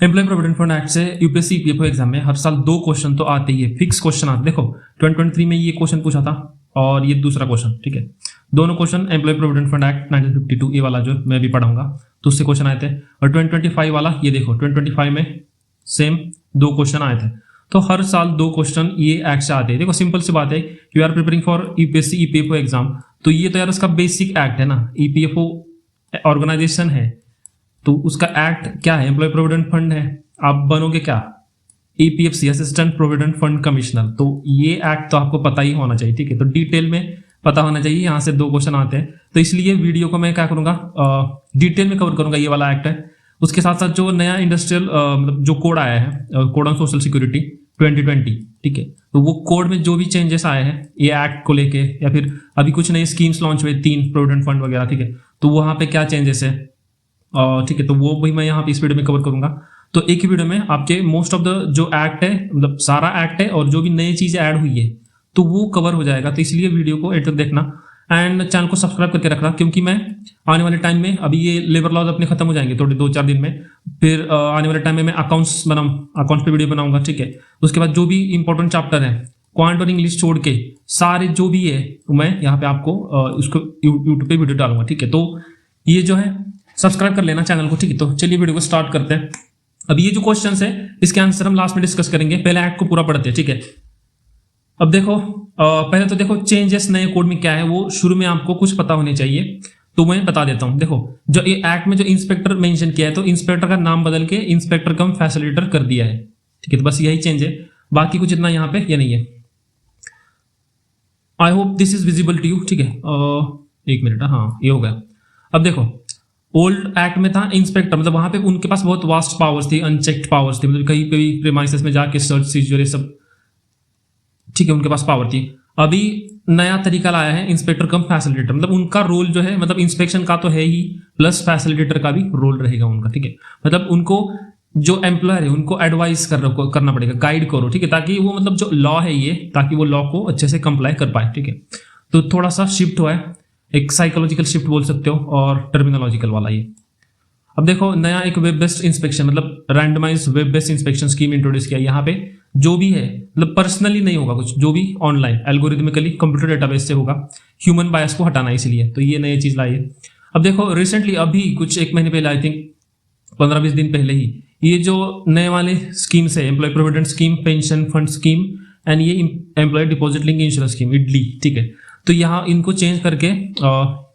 Employ provident fund act से UPSC EPFO exam में हर साल 2 क्वेश्चन तो आते ही है, फिक्स क्वेश्चन आते। देखो 2023 में ये क्वेश्चन पूछा था और ये दूसरा क्वेश्चन, ठीक है। दोनों question employ provident fund act 1952 ये वाला जो मैं भी पढ़ाऊंगा तो उससे क्वेश्चन आए थे। और 2025 वाला ये देखो 2025 में सेम 2 क्वेश्चन आए थे। तो हर साल 2 क्वेश्चन ये एक्ट से आते हैं। देखो सिंपल सी बात है, you are preparing for UPSC EPFO exam, तो ये तो यार उसका बेसिक एक्ट है ना, ईपीएफओ ऑर्गेनाइजेशन है तो उसका एक्ट क्या है, एम्प्लॉय प्रोविडेंट फंड है। आप बनोगे क्या, EPFC assistant provident fund commissioner, तो ये एक्ट तो आपको पता ही होना चाहिए, ठीक है। तो डिटेल में पता होना चाहिए, यहाँ से 2 क्वेश्चन आते हैं। तो इसलिए वीडियो को मैं क्या करूंगा, डिटेल में कवर करूंगा, ये वाला एक्ट है। उसके साथ साथ जो नया इंडस्ट्रियल मतलब जो कोड आया है, कोड ऑन सोशल सिक्योरिटी 2020, ठीक है, तो वो कोड में जो भी चेंजेस आए हैं ये एक्ट को लेके, या फिर अभी कुछ नई स्कीम्स लॉन्च हुए 3 प्रोविडेंट फंड वगैरह, ठीक है, तो वहाँ पे क्या चेंजेस है, ठीक है, तो वो भी मैं यहाँ पे इस वीडियो में कवर करूंगा। तो एक ही वीडियो में आपके मोस्ट ऑफ द जो एक्ट है, मतलब सारा एक्ट है और जो भी नई चीजें ऐड हुई है तो वो कवर हो जाएगा। तो इसलिए वीडियो को एंड तक देखना एंड चैनल को सब्सक्राइब करके रखना, क्योंकि मैं आने वाले टाइम में, अभी ये लेबर लॉज अपने खत्म हो जाएंगे थोड़े 2-4 दिन में, फिर आने वाले टाइम में मैं अकाउंट्स पे वीडियो बनाऊंगा, ठीक है। उसके बाद जो भी इंपॉर्टेंट चैप्टर है क्वांट और इंग्लिश छोड़ के सारे जो भी है मैं यहाँ पे आपको उसको यूट्यूब पे वीडियो डालूंगा, ठीक है। तो ये जो है सब्सक्राइब कर लेना चैनल को, ठीक है। तो चलिए वीडियो को स्टार्ट करते हैं। अब ये जो क्वेश्चंस है इसके आंसर हम लास्ट में डिस्कस करेंगे, पहले एक्ट को पूरा पढ़ते हैं, ठीक है। अब देखो पहले तो देखो चेंजेस नए कोड में क्या है वो शुरू में आपको कुछ पता होने चाहिए, तो मैं बता देता हूं। देखो जो ये एक्ट में जो इंस्पेक्टर मेंशन किया है, तो इंस्पेक्टर का नाम बदल के इंस्पेक्टर कम फैसिलिटेटर कर दिया है, ठीक है। तो बस यही चेंज है, बाकी कुछ इतना यहाँ पे ये नहीं है। I hope this is visible to you, ठीक है। 1 मिनट, हाँ ये हो गया। अब देखो ओल्ड एक्ट में था इंस्पेक्टर, मतलब वहां पे उनके पास बहुत वास्ट पावर्स थी, अनचेक्ड पावर्स थी, मतलब कहीं पे भी प्रीमाइसेस में जाके सर्च सीजर सब, ठीक है, उनके पास पावर थी। अभी नया तरीका लाया है इंस्पेक्टर कम फैसिलिटेटर, मतलब उनका रोल जो है, मतलब इंस्पेक्शन का तो है ही, प्लस फैसिलिटेटर का भी रोल रहेगा उनका, ठीक है। मतलब उनको जो एम्प्लॉयर है उनको एडवाइस करना पड़ेगा, गाइड करो, ठीक है, ताकि वो मतलब जो लॉ है ये, ताकि वो लॉ को अच्छे से कंप्लाई कर पाए, ठीक है। तो थोड़ा सा शिफ्ट हुआ है, एक साइकोलॉजिकल शिफ्ट बोल सकते हो और टर्मिनोलॉजिकल वाला ये। अब देखो नया एक वेब बेस्ड इंस्पेक्शन, मतलब randomised web based inspection scheme introduce किया। यहाँ पे जो भी है मतलब पर्सनली नहीं होगा कुछ, जो भी ऑनलाइन एल्गोरिथमिकली कंप्यूटर डेटाबेस से होगा, ह्यूमन बायस को हटाना, इसीलिए तो ये नई चीज लाई है। अब देखो रिसेंटली अभी कुछ 1 महीने पहले, आई थिंक 15-20 दिन पहले ही, ये जो नए वाले स्कीम्स है, employ provident scheme, pension fund scheme and ये employ deposit link insurance scheme, EDLI, ठीक है, तो यहाँ इनको चेंज करके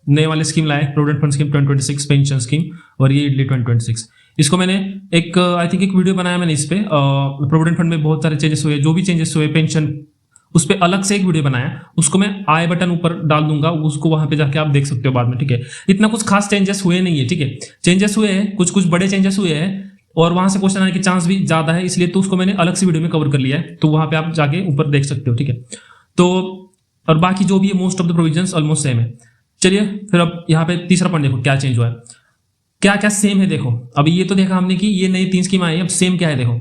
नए वाले स्कीम लाए, provident fund scheme 2026, pension scheme, और ये इडली 2026। इसको मैंने एक आई थिंक एक वीडियो बनाया मैंने इस पे, प्रोविडेंट फंड में बहुत सारे चेंजेस हुए, जो भी चेंजेस हुए पेंशन, उस पर अलग से एक वीडियो बनाया, उसको मैं आई बटन ऊपर डाल दूंगा, उसको वहां पे जाके आप देख सकते हो बाद में, ठीक है। इतना कुछ खास चेंजेस हुए नहीं है, ठीक है, चेंजेस हुए हैं कुछ कुछ बड़े चेंजेस हुए हैं और वहां से क्वेश्चन आने के चांस भी ज्यादा है, इसलिए तो उसको मैंने अलग से वीडियो में कवर कर लिया है, तो वहां पे आप जाके ऊपर देख सकते हो, ठीक है। तो और बाकी जो भी है most of the provisions almost same है। चलिए फिर अब यहाँ पे तीसरा पॉइंट देखो क्या चेंज हुआ है, क्या क्या सेम है। देखो अभी ये तो देखा हमने कि ये नई 3 स्कीम आई है, अब सेम क्या है देखो,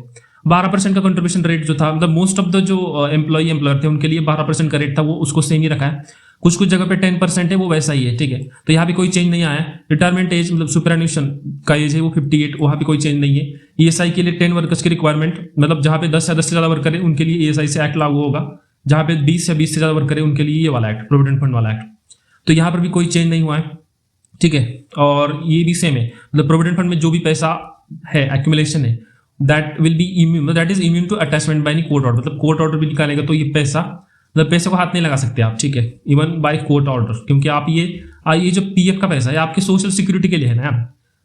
12% का कंट्रीब्यूशन रेट जो था, मतलब मोस्ट ऑफ द जो एम्प्लॉयर थे उनके लिए 12% का रेट था, वो उसको सेम ही रखा है। कुछ कुछ जगह पे 10% है, वो वैसा ही है, ठीक है। तो यहाँ पे कोई चेंज नहीं आया है। रिटायरमेंट एज मतलब सुपरएन्यूशन का एज है वो 58, वहाँ पे कोई चेंज नहीं है। ईएसआई के लिए 10 वर्कर्स की रिक्वायरमेंट, मतलब जहाँ पे 10 या 10 से ज्यादा वर्कर है उनके लिए ईएसआई से एक्ट लागू होगा, जहाँ पे 20 या 20 से ज्यादा वर्कर है उनके लिए ये वाला एक्ट, प्रोविडेंट फंड वाला एक्ट। तो यहाँ पर भी कोई चेंज नहीं हुआ है, ठीक है। और ये भी सेम है, मतलब प्रोविडेंट फंड में जो भी पैसा है एक्यूमुलेशन है, that will be immune, that is immune to attachment by any court order, मतलब कोर्ट ऑर्डर भी निकालेगा तो ये पैसा, मतलब पैसे को हाथ नहीं लगा सकते आप, ठीक है, इवन बाय कोर्ट ऑर्डर, क्योंकि आप ये जो पीएफ का पैसा है आपके सोशल सिक्योरिटी के लिए है ना यार,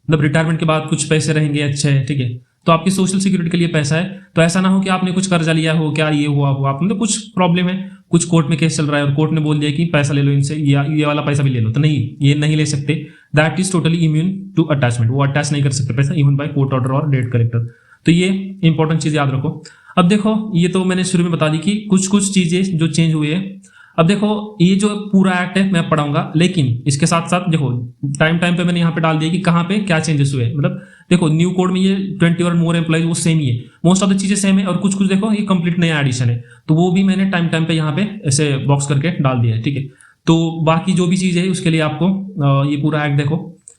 मतलब रिटायरमेंट के बाद कुछ पैसे रहेंगे अच्छे, ठीक है, तो आपकी सोशल सिक्योरिटी के लिए पैसा है। तो ऐसा ना हो कि आपने कुछ कर्जा लिया हो, क्या ये हुआ हो, आप मतलब कुछ प्रॉब्लम है, कुछ कोर्ट में केस चल रहा है और कोर्ट ने बोल दिया कि पैसा ले लो इनसे, ये वाला पैसा भी ले लो, तो नहीं, ये नहीं ले सकते, that is totally immune to attachment, वो अटैच नहीं कर सकते पैसा इवन बाय कोर्ट ऑर्डर और डेट कलेक्टर। तो ये इंपॉर्टेंट चीज याद रखो। अब देखो ये तो मैंने शुरू में बता दी कि कुछ कुछ चीजें जो चेंज हुई है। अब देखो ये जो पूरा एक्ट है मैं पढ़ाऊंगा, लेकिन इसके साथ साथ देखो टाइम पे मैंने यहाँ पे डाल दिया कि कहाँ पे क्या चेंजेस हुए, मतलब देखो न्यू कोड में ये 20 और मोर एम्प्लॉइज वो सेम ही है, मोस्ट ऑफ द चीजें सेम है, और कुछ कुछ देखो ये कंप्लीट नया एडिशन है, तो वो भी मैंने टाइम पे यहाँ पे ऐसे बॉक्स करके डाल दिया है, ठीक है। तो बाकी जो भी चीज है उसके लिए आपको ये पूरा एक्ट देखो,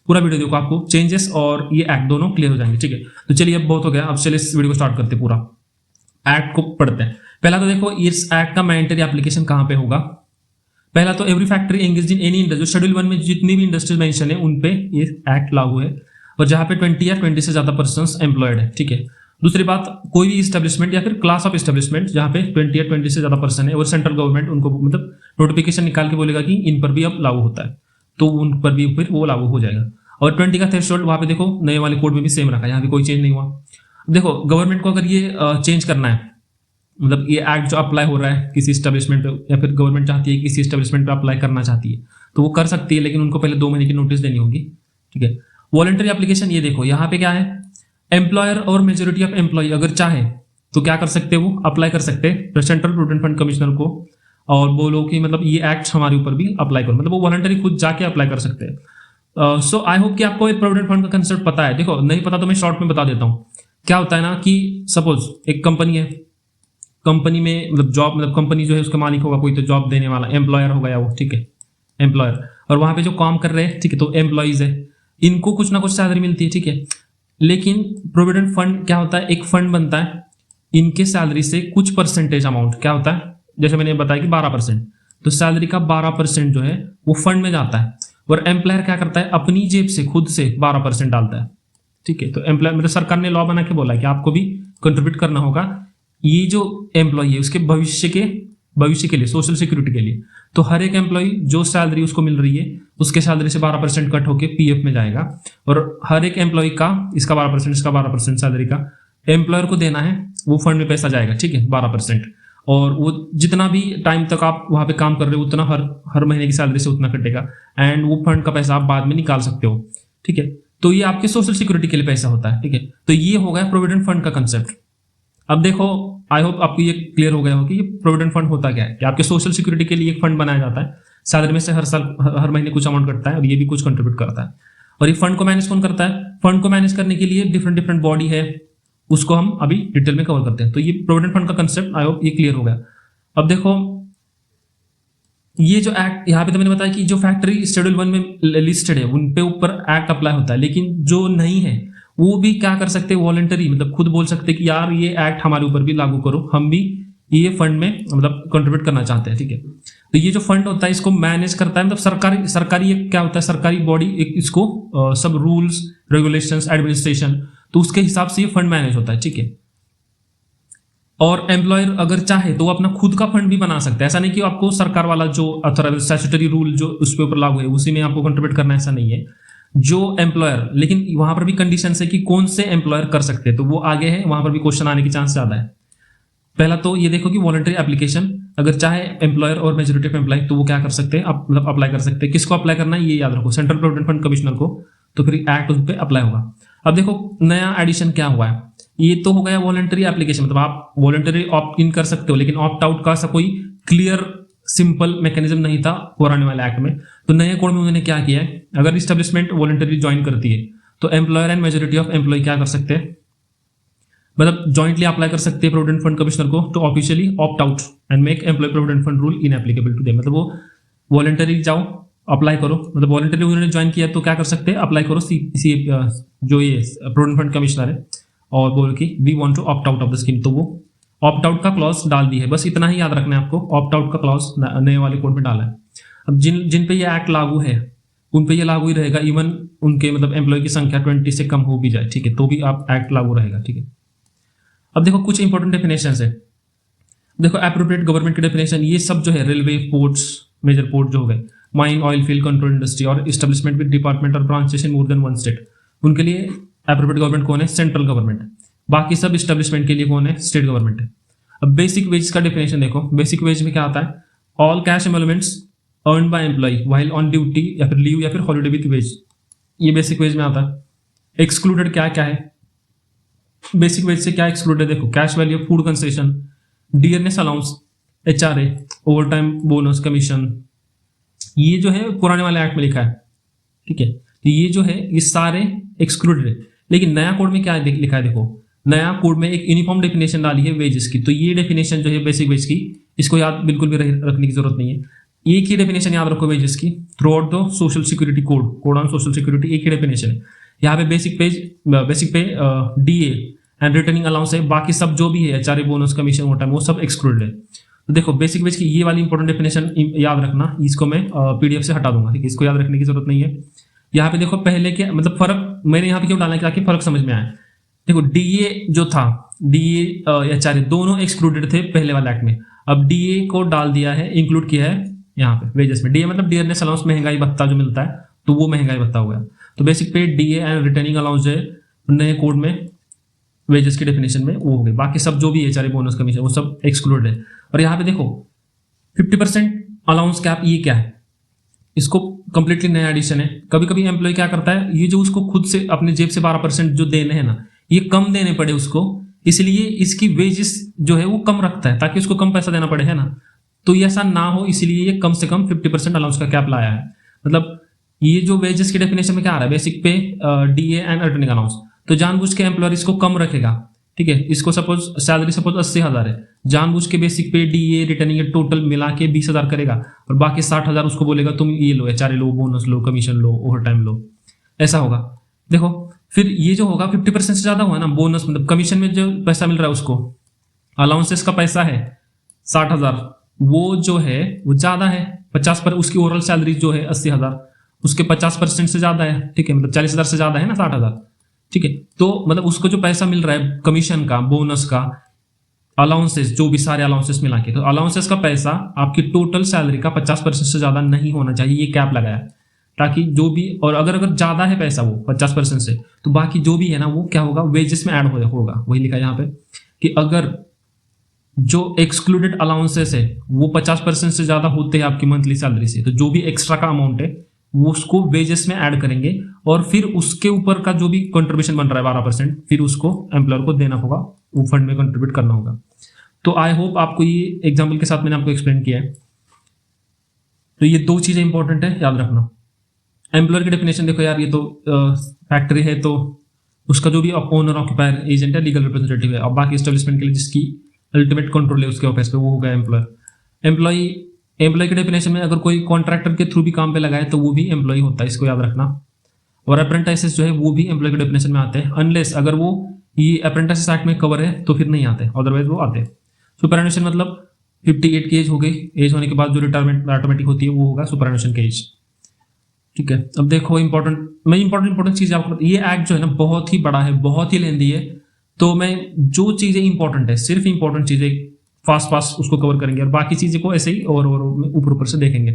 पूरा वीडियो देखो, आपको चेंजेस और ये एक्ट दोनों क्लियर हो जाएंगे, ठीक है। तो चलिए अब बहुत हो गया, अब चलिए इस वीडियो को स्टार्ट करते हैं, पूरा एक्ट को पढ़ते हैं। पहला तो देखो इस एक्ट का मैंडेटरी एप्लीकेशन कहां पे होगा। पहला तो every factory engage in any industry, schedule 1 में जितनी भी इंडस्ट्रीज मेंशन है उन पे ये एक्ट लागू है, और जहां पे 20 या 20 से ज्यादा पर्सन्स एम्प्लॉयड है, ठीक है। दूसरी बात, कोई भी इस्टेब्लिशमेंट या फिर क्लास ऑफ इस्टेब्लिशमेंट जहां पे 20 या 20 से ज्यादा पर्सन है और सेंट्रल गवर्नमेंट उनको मतलब नोटिफिकेशन निकाल के बोलेगा कि इन पर भी अब लागू होता है, तो उन पर भी फिर वो लागू हो जाएगा। और 20 का थ्रेशोल्ड वहां पे देखो नए वाले कोड में भी सेम रखा है, यहाँ भी कोई चेंज नहीं हुआ। देखो गवर्नमेंट को अगर ये चेंज करना है, मतलब ये एक्ट जो अप्लाई हो रहा है किसी स्टैब्लिशमेंट पे, या फिर गवर्नमेंट चाहती है किसी स्टैब्लिशमेंट पे अप्लाई करना चाहती है, तो वो कर सकती है, लेकिन उनको पहले 2 महीने की नोटिस देनी होगी, ठीक है। वॉलंटरी एप्लीकेशन, ये देखो यहाँ पे क्या है, एम्प्लॉयर और मेजोरिटी ऑफ एम्प्लॉय अगर चाहे तो क्या कर सकते हैं, वो अप्लाई कर सकते हैं सेंट्रल प्रोविडेंट फंड कमिश्नर को, और बोलो कि मतलब ये एक्ट हमारे ऊपर भी अप्लाई करो, मतलब वो वॉलंटरी खुद जाके अप्लाई कर सकते हैं। सो आई होप कि आपको ये प्रोविडेंट फंड का कंसेप्ट पता है। देखो नहीं पता तो मैं शॉर्ट में बता देता हूँ। क्या होता है ना कि सपोज एक कंपनी है, कंपनी में मतलब जॉब, मतलब कंपनी जो है उसका मालिक होगा कोई, तो जॉब देने वाला एम्प्लॉयर हो गया वो, ठीक है, एम्प्लॉयर। और वहां पे जो काम कर रहे हैं, ठीक है, तो एम्प्लॉइज है, इनको कुछ ना कुछ सैलरी मिलती है, ठीक है। लेकिन प्रोविडेंट फंड क्या होता है, एक फंड बनता है, इनके सैलरी से कुछ परसेंटेज अमाउंट क्या होता है, जैसे मैंने बताया कि 12%, तो सैलरी का 12% जो है वो फंड में जाता है, और एम्प्लॉयर क्या करता है, अपनी जेब से खुद से 12% डालता है, ठीक है। तो एम्प्लॉयर, मतलब सरकार ने लॉ बना के बोला है कि आपको भी कंट्रीब्यूट करना होगा, ये जो एम्प्लॉय है उसके भविष्य के लिए, सोशल सिक्योरिटी के लिए। तो हर एक एम्प्लॉय जो सैलरी उसको मिल रही है उसके सैलरी से 12% कट होके पीएफ में जाएगा, और हर एक एम्प्लॉय का इसका 12%, इसका 12% सैलरी का एम्प्लॉयर को देना है, वो फंड में पैसा जाएगा, ठीक है, 12%। और वो जितना भी टाइम तक आप वहां पे काम कर रहे हो उतना हर महीने की सैलरी से उतना कटेगा, एंड वो फंड का पैसा आप बाद में निकाल सकते हो, ठीक है। तो ये आपके सोशल सिक्योरिटी के लिए पैसा होता है, ठीक है। तो ये हो गया प्रोविडेंट फंड का कंसेप्ट। अब देखो आई होप आपको ये क्लियर हो गया हो कि ये प्रोविडेंट फंड होता क्या है, कि आपके सोशल सिक्योरिटी के लिए एक फंड बनाया जाता है, सैलरी में से हर महीने कुछ अमाउंट कटता है, और ये भी कुछ कंट्रीब्यूट करता है। और ये फंड को मैनेज कौन करता है, फंड को मैनेज करने के लिए डिफरेंट बॉडी है, उसको हम अभी डिटेल में कवर करते हैं। तो ये प्रोविडेंट फंड का कंसेप्ट आई होप ये क्लियर हो गया। अब देखो ये जो एक्ट यहाँ पे तो मैंने बताया कि जो फैक्ट्री शेड्यूल 1 में लिस्टेड है उन पे ऊपर एक्ट अप्लाई होता है, लेकिन जो नहीं है वो भी क्या कर सकते हैं, वॉलंटरी, मतलब खुद बोल सकते हैं कि यार ये एक्ट हमारे ऊपर भी लागू करो, हम भी ये फंड में मतलब कंट्रीब्यूट करना चाहते हैं, ठीक है। तो ये जो फंड होता है इसको मैनेज करता है, मतलब सरकारी एक क्या होता है, सरकारी बॉडी एक इसको सब रूल्स रेगुलेशंस एडमिनिस्ट्रेशन, तो उसके हिसाब से ये फंड मैनेज होता है, ठीक है। और एम्प्लॉयर अगर चाहे तो वो अपना खुद का फंड भी बना सकता है, ऐसा नहीं कि आपको सरकार वाला जो स्टैट्यूटरी रूल जो उसके ऊपर लागू है उसी में आपको कंट्रीब्यूट करना, ऐसा नहीं है। जो एम्प्लॉयर, लेकिन वहां पर भी कंडीशन है कि कौन से एम्प्लॉयर कर सकते हैं, तो वो आगे है, वहां पर भी क्वेश्चन आने की चांस ज्यादा है। पहला तो ये देखो कि वॉलंटरी एप्लीकेशन, अगर चाहे एम्प्लॉयर और मेजोरिटी ऑफ एम्प्लॉय तो वो क्या कर सकते हैं, मतलब अप्लाई कर सकते हैं। किसको अप्लाई करना है ये याद रखो, सेंट्रल प्रोविडेंट फंड कमिश्नर को, तो फिर एक्ट उन पर अप्लाई होगा। अब देखो नया एडिशन क्या हुआ है, ये तो हो गया वॉलंटरी एप्लीकेशन, मतलब आप वॉलंटरी ऑप्ट इन कर सकते हो, लेकिन ऑप्ट आउट का कोई क्लियर सिंपल मैकेनिज्म नहीं था पुराने वाले एक्ट में। तो नए कोड में उन्होंने क्या किया है, अगर इस्टेब्लिशमेंट वॉलंटरी ज्वाइन करती है तो employer and majority of employ क्या कर सकते हैं, मतलब जॉइंटली अप्लाई कर सकते हैं प्रोविडेंट फंड कमिश्नर को to officially opt out and make employ provident fund rule inapplicable to them. मतलब वो वॉलंटरी जाओ अप्लाई करो, मतलब वॉलंटरी उन्होंने ज्वाइन किया तो क्या कर सकते हैं, अप्लाई करो जो ये प्रोविडेंट फंड कमिश्नर है, और बोल कि we want to opt out of the scheme, तो वो ऑप्ट आउट का क्लॉज डाल दी है। बस इतना ही याद रखना है आपको, ऑप्ट आउट का क्लॉज नए वाले कोड में डाला है। अब जिन पे ये एक्ट लागू है उन पे ये लागू ही रहेगा, इवन उनके मतलब एम्प्लॉय की संख्या 20 से कम हो भी जाए, ठीक है, तो भी आप एक्ट लागू रहेगा, ठीक है। अब देखो कुछ इंपॉर्टेंट डेफिनेशन है, देखो एप्रोप्रिएट गवर्नमेंट की डेफिनेशन, ये सब जो है रेलवे, पोर्ट्स, मेजर पोर्ट जो हो गए, mine, oil field, control industry और एस्टेब्लिशमेंट विद डिपार्टमेंट और branches in more than one state, उनके लिए एप्रोप्रिएट गवर्नमेंट कौन है, सेंट्रल गवर्नमेंट। बाकी सब एस्टेब्लिशमेंट के लिए कौन है, स्टेट गवर्नमेंट है। अब बेसिक वेज का डेफिनेशन देखो, बेसिक वेज में क्या आता है, all cash emoluments earn by employ while on duty या फिर लीव या फिर हॉलीडे विद वेज, ये बेसिक वेज में आता है। एक्सक्लूडेड क्या क्या है, बेसिक वेज से क्या एक्सक्लूडेड, देखो cash value, food concession, dearness allowance, HRA, over time bonus, commission, ये जो है पुराने वाले एक्ट में लिखा है, ठीक है। तो ये जो है ये सारे एक्सक्लूडेड है, लेकिन नया कोड में क्या लिखा है, देखो नया कोड में एक यूनिफॉर्म डेफिनेशन डाली है वेजेस की। तो ये डेफिनेशन जो है बेसिक वेज की, इसको याद बिल्कुल भी रखने की जरूरत नहीं है। एक ही डेफिनेशन याद रखो वेजेस की through out the social security code on social security, एक ही डेफिनेशन है। यहाँ पे बेसिक पे डीए एंड रिटर्निंग अलाउंस है, बाकी सब जो भी है एचआरए बोनस कमीशन वो टाइम वो सब एक्सक्लूडेड है। तो देखो बेसिक वेज की ये वाली इंपॉर्टेंट डेफिनेशन याद रखना, इसको मैं पीडीएफ से हटा दूंगा, ठीक है, इसको याद रखने की जरूरत नहीं है। यहाँ पे देखो पहले के मतलब फर्क मैंने यहाँ पे क्यों डाला ताकि फर्क समझ में आए। देखो डीए जो था, डीए एचआरए दोनों एक्सक्लूडेड थे पहले वाले एक्ट में, अब डीए को डाल दिया है, इंक्लूड किया है यहाँ पे वेजेस में। डीए मतलब डियरनेस अलाउंस, महंगाई भत्ता जो मिलता है, तो वो महंगाई भत्ता हो गया। तो बेसिक पे डीए एंड रिटर्निंग अलाउंस जो है नए कोड में वेजेस की डेफिनेशन में वो हो गई, बाकी सब जो भी एचआरए बोनस कमीशन वो सब एक्सक्लूड है। और यहाँ पे देखो 50% अलाउंस कैप, ये क्या है, इसको कंप्लीटली नया एडिशन है। कभी कभी एम्प्लॉय क्या करता है, ये जो उसको खुद से अपने जेब से 12% जो देने हैं ना, ये कम देने पड़े उसको, इसलिए इसकी वेजेस जो है वो कम रखता है ताकि उसको कम पैसा देना पड़े, है ना। तो ये ऐसा ना हो, इसलिए ये कम से कम 50% अलाउंस का कैप लाया है। मतलब ये जो वेजेस की डेफिनेशन में क्या आ रहा है, बेसिक पे डीए एंड रिटर्निंग अलाउंस, तो जानबूझ के एम्प्लॉयर इसको कम रखेगा, ठीक है। इसको सपोज सैलरी सपोज 80,000 है, जानबूझ के बेसिक पे डीए रिटर्निंग टोटल मिला के 20,000 करेगा और बाकी 60,000 उसको बोलेगा तुम ये लो, एचआरए लो, बोनस लो, कमीशन लो, ओवर टाइम लो, ऐसा होगा। देखो फिर ये जो होगा 50% से ज्यादा हुआ ना, बोनस मतलब कमीशन में जो पैसा मिल रहा है उसको, अलाउंसेस का पैसा है 60,000, वो जो है वो ज्यादा है 50 पर, उसकी ओवरऑल सैलरी जो है 80,000, उसके 50% से ज्यादा है, ठीक है, मतलब 40,000 से ज्यादा है ना 60,000, ठीक है। तो मतलब उसको जो पैसा मिल रहा है कमीशन का, बोनस का, अलाउंसेस, जो भी सारे अलाउंसेस मिला के, तो अलाउंसेस का पैसा आपकी टोटल सैलरी का 50% से ज्यादा नहीं होना चाहिए, ये कैप लगाया है ताकि जो भी, और अगर ज्यादा है पैसा वो 50% से, तो बाकी जो भी है ना वो क्या होगा, वेजेस में ऐड होगा। वही लिखा है यहाँ पे कि अगर जो एक्सक्लूडेड अलाउंसेस है वो 50% से ज्यादा होते हैं आपकी मंथली सैलरी से, तो जो भी एक्स्ट्रा का अमाउंट है वो उसको वेजेस में ऐड करेंगे और फिर उसके ऊपर का जो भी कंट्रीब्यूशन बन रहा है 12%, फिर उसको एम्प्लॉयर को देना होगा, वो फंड में कंट्रीब्यूट करना होगा। तो आई होप आपको ये एग्जाम्पल के साथ मैंने आपको एक्सप्लेन किया है। तो ये दो चीजें इंपॉर्टेंट है, याद रखना। एम्प्लॉयर की डेफिनेशन देखो यार, ये तो फैक्ट्री है तो उसका जो भी ओनर, ऑक्यूपायर, एजेंट है, लीगल रिप्रेजेंटेटिव है, और बाकी एस्टेब्लिशमेंट के लिए जिसकी अल्टीमेट कंट्रोल है उसके ऑफिस पे, वो हो गया एम्प्लॉयर। एम्प्लॉय की डेफिनेशन में अगर कोई कॉन्ट्रैक्टर के थ्रू भी काम पे लगाए तो वो भी एम्प्लॉय होता है, इसको याद रखना। और अप्रेंटिसेस जो है वो भी एम्प्लॉय की डेफिनेशन में आते हैं, अनलेस अगर वो ये अप्रेंटिस एक्ट में कवर है तो फिर नहीं आते, अदरवाइज वो आते हैं। सुपरएनुएशन मतलब 58 की एज हो गई, एज होने के बाद जो रिटायरमेंट ऑटोमेटिक होती है वो होगा सुपरएनुएशन की एज, ठीक है। अब देखो इंपॉर्टेंट चीज आपको, ये एक्ट जो है ना बहुत ही बड़ा है, बहुत ही लेंदी है, तो मैं जो चीजें इंपॉर्टेंट है सिर्फ इंपॉर्टेंट चीजें फास्ट उसको कवर करेंगे और बाकी चीजें को ऐसे ही और ऊपर से देखेंगे,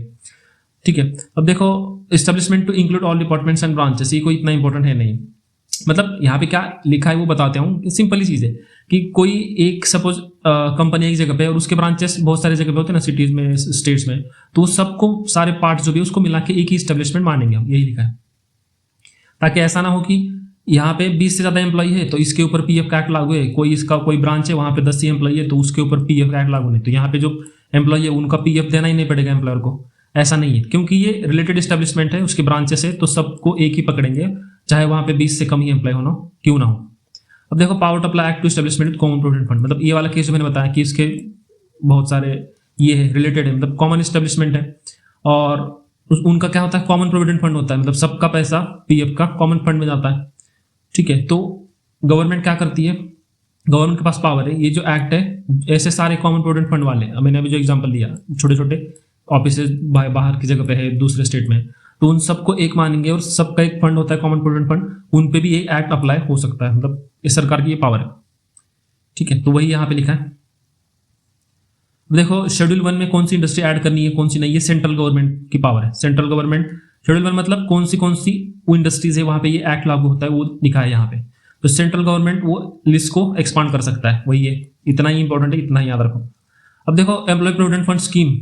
ठीक है। अब देखो establishment to include all departments and branches, ये कोई इतना इंपॉर्टेंट है नहीं, मतलब यहाँ पे क्या लिखा है वो बताते हूँ। सिंपल ही चीज है कि कोई एक सपोज कंपनी एक जगह पे और उसके ब्रांचेस बहुत सारे जगह पे होते हैं ना, सिटीज में, स्टेट्स में, तो सबको सारे पार्ट जो भी उसको मिला के एक ही एस्टेब्लिशमेंट मानेंगे हम, यही लिखा है। ताकि ऐसा ना हो कि यहाँ पे 20 से ज्यादा एम्प्लॉय है तो इसके ऊपर पीएफ का एक्ट लागू है, कोई ब्रांच है वहां पे 10 ही एम्प्लॉय है तो उसके ऊपर पीएफ का एक्ट लागू नहीं, तो यहाँ पे जो एम्प्लॉय है उनका पीएफ देना ही नहीं पड़ेगा एम्प्लॉयर को, ऐसा नहीं है, क्योंकि ये रिलेटेड एस्टेब्लिशमेंट है, उसके ब्रांचेस है, तो सबको एक ही पकड़ेंगे, चाहे वहां पे 20 से कम ही एम्प्लॉय होना क्यों ना हो। अब देखो power to apply act to establishment common provident fund, मतलब ये वाला केस जो मैंने बताया कि इसके बहुत सारे ये है रिलेटेड है, मतलब कॉमन एस्टेब्लिशमेंट है और उनका क्या होता है, कॉमन प्रोविडेंट फंड होता है, मतलब सबका पैसा पीएफ का कॉमन फंड में जाता है, ठीक है। तो गवर्नमेंट क्या करती है, गवर्नमेंट के पास पावर है, ये जो एक्ट है ऐसे सारे कॉमन प्रोविडेंट फंड वाले, मैंने अभी जो एग्जांपल दिया, छोटे छोटे ऑफिस बाहर की जगह पे है, दूसरे स्टेट में, तो उन सबको एक मानेंगे और सबका एक फंड होता है कॉमन प्रोविडेंट फंड, उन पे भी ये एक्ट अप्लाई हो सकता है, मतलब इस सरकार की ये पावर है, ठीक है। तो वही यहाँ पे लिखा है। देखो शेड्यूल 1 में कौन सी इंडस्ट्री ऐड करनी है कौन सी नहीं, ये सेंट्रल गवर्नमेंट की पावर है। सेंट्रल गवर्नमेंट शेड्यूल 1 मतलब कौन सी वो इंडस्ट्रीज है वहां पे ये एक्ट लागू होता है, वो लिखा है यहाँ पे। तो सेंट्रल गवर्नमेंट वो लिस्ट को एक्सपांड कर सकता है, वही है, इतना ही इंपॉर्टेंट है, इतना ही याद रखो। अब देखो employ provident fund scheme,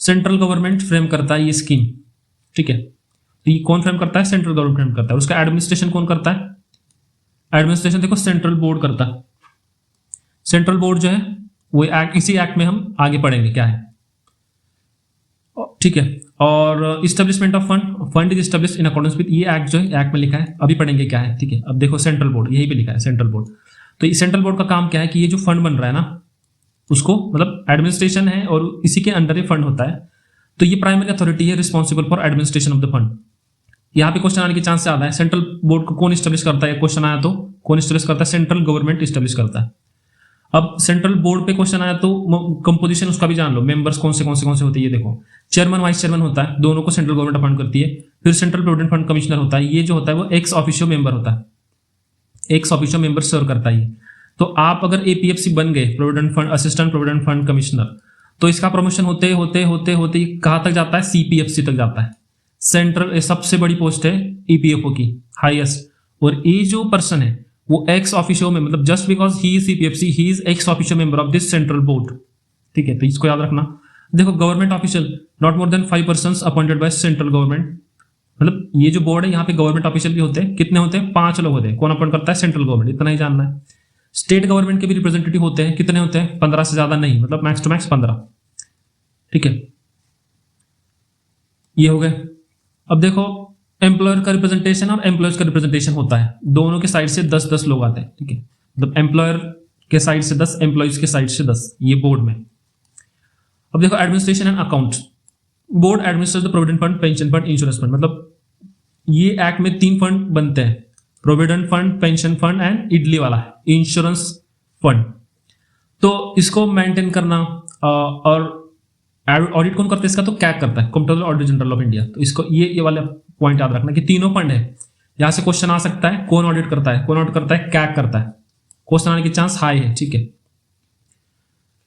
central government frame करता है ये स्कीम, ठीक है। तो ये कौन फ्रेम करता है, सेंट्रल गवर्नमेंट फ्रेम करता है। उसका एडमिनिस्ट्रेशन कौन करता है, एडमिनिस्ट्रेशन देखो सेंट्रल बोर्ड करता है। सेंट्रल बोर्ड जो है वो एक्ट, इसी एक्ट में हम आगे पढ़ेंगे क्या है, ठीक है। और establishment of fund is established in accordance with, ये एक्ट जो है एक्ट में लिखा है, अभी पढ़ेंगे क्या है, ठीक है। अब देखो सेंट्रल बोर्ड, यही पे लिखा है सेंट्रल बोर्ड। तो सेंट्रल बोर्ड का काम क्या है कि ये जो फंड बन रहा है ना उसको, मतलब एडमिनिस्ट्रेशन है और इसी के अंडर ही फंड होता है, तो ये प्राइमरी अथॉरिटी है responsible for administration of the fund. यहाँ पे क्वेश्चन आने के चांस ज्यादा है। सेंट्रल बोर्ड को कौन स्टेब्लिश करता है, क्वेश्चन आया तो कौन स्टेब्लिश करता है, सेंट्रल गवर्नमेंट स्टेब्लिश करता है। अब सेंट्रल बोर्ड पे क्वेश्चन आया तो कंपोजिशन उसका भी जान लो, मेंबर्स कौन से होते हैं। ये देखो, चेयरमैन वाइस चेयरमैन होता है, दोनों को सेंट्रल गवर्नमेंट अपॉइंट करती है। फिर सेंट्रल प्रोविडेंट फंड कमिश्नर होता है, ये जो होता है वो एक्स ऑफिशियो मेंबर होता है, एक्स ऑफिशियो मेंबर सर्व करता है। तो आप अगर एपीएफसी बन गए, provident fund assistant provident fund commissioner, तो इसका प्रमोशन होते होते कहां तक जाता है, सीपीएफसी तक जाता है। सेंट्रल सबसे बड़ी पोस्ट है ईपीएफओ की, हाईएस्ट। और ये जो पर्सन है वो एक्स ऑफिशियो में, मतलब just because he is CPFC he is ex officio member of this central board, ठीक है। तो इसको याद रखना। देखो, government official not more than 5 persons appointed by central government, मतलब ये जो बोर्ड है यहाँ पे गवर्नमेंट ऑफिशियल भी होते हैं। कितने होते हैं, 5 लोग होते हैं। कौन अपॉइंट करता है, सेंट्रल गवर्नमेंट, इतना ही जानना है। स्टेट गवर्नमेंट के भी रिप्रेजेंटेटिव होते हैं, कितने होते हैं, 15 से ज्यादा नहीं, मतलब मैक्स टू मैक्स 15, ठीक है। ये हो गए। अब देखो, एम्प्लॉयर का रिप्रेजेंटेशन और एम्प्लॉयर्स का रिप्रेजेंटेशन होता है, दोनों के साइड से 10-10 लोग आते हैं, ठीक है। मतलब एम्प्लॉयर के साइड से 10, एम्प्लॉयज के साइड से 10, ये बोर्ड में। अब देखो, administration and account, board administrate the provident fund, pension fund, insurance fund. मतलब ये एक्ट में 3 फंड बनते हैं, provident fund, pension fund and idli वाला इंश्योरेंस फंड। तो इसको मेंटेन करना और ऑडिट कौन करता है इसका, तो कैग करता है, comptroller auditor general of India. तो इसको ये वाला पॉइंट याद रखना कि तीनों फंड है। यहां से क्वेश्चन आ सकता है, कौन ऑडिट करता है, कौन ऑडिट करता है, कैग करता है। क्वेश्चन आने के चांस हाई है, ठीक है।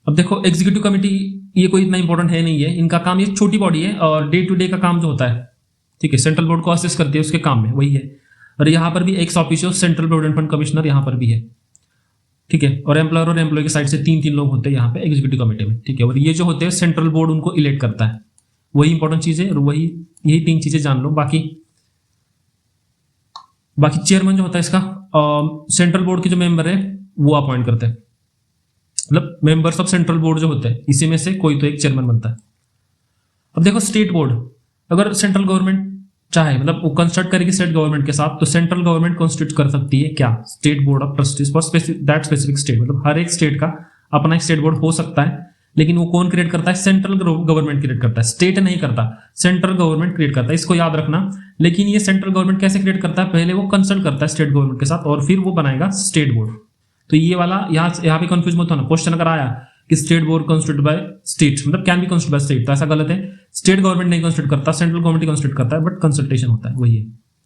अब देखो, एग्जीक्यूटिव कमेटी, ये कोई इतना इंपॉर्टेंट है नहीं है, इनका काम, ये छोटी बॉडी है और डे टू डे का काम जो होता है, ठीक है, सेंट्रल बोर्ड को असिस्ट करती है उसके काम में, वही है। और यहाँ पर भी ex officio central provident fund commissioner यहाँ पर भी है, ठीक है। और एम्प्लॉयर और एम्प्लॉय की साइड से 3-3 लोग होते हैं यहाँ पे एग्जीक्यूटिव कमेटी में, ठीक है। और ये जो होते हैं सेंट्रल बोर्ड उनको इलेक्ट करता है, वही इंपॉर्टेंट चीज है। और वही यही 3 चीजें जान लो। बाकी चेयरमैन जो होता है इसका, सेंट्रल बोर्ड के जो मेंबर है वो अपॉइंट करते हैं, मतलब मेंबर्स ऑफ सेंट्रल बोर्ड जो होते हैं, इसी में से कोई तो एक चेयरमैन बनता है। अब देखो, स्टेट बोर्ड, अगर सेंट्रल गवर्नमेंट चाहे, मतलब वो कंस्ट्रक्ट करेगी स्टेट गवर्नमेंट के साथ, तो सेंट्रल गवर्नमेंट कॉन्स्टिट्यूट कर सकती है क्या, state board of trustees for that specific state. मतलब हर एक स्टेट का अपना एक स्टेट बोर्ड हो सकता है, लेकिन वो कौन क्रिएट करता है, सेंट्रल गवर्नमेंट क्रिएट करता है, स्टेट नहीं करता, सेंट्रल गवर्नमेंट क्रिएट करता है, इसको याद रखना। लेकिन ये सेंट्रल गवर्नमेंट कैसे क्रिएट करता है, पहले वो कंसल्ट करता है स्टेट गवर्नमेंट के साथ और फिर वो बनाएगा स्टेट बोर्ड। तो ये वाला यहाँ पे कंफ्यूज मत होना। क्वेश्चन अगर आया कि state board constitute by state, मतलब can be constitute by state, तो ऐसा गलत है। स्टेट गवर्नमेंट नहीं कंस्टिट्यूट करता, सेंट्रल गवर्नमेंट कंस्टिट्यूट करता है, बट कंसल्टेशन होता है, वही है।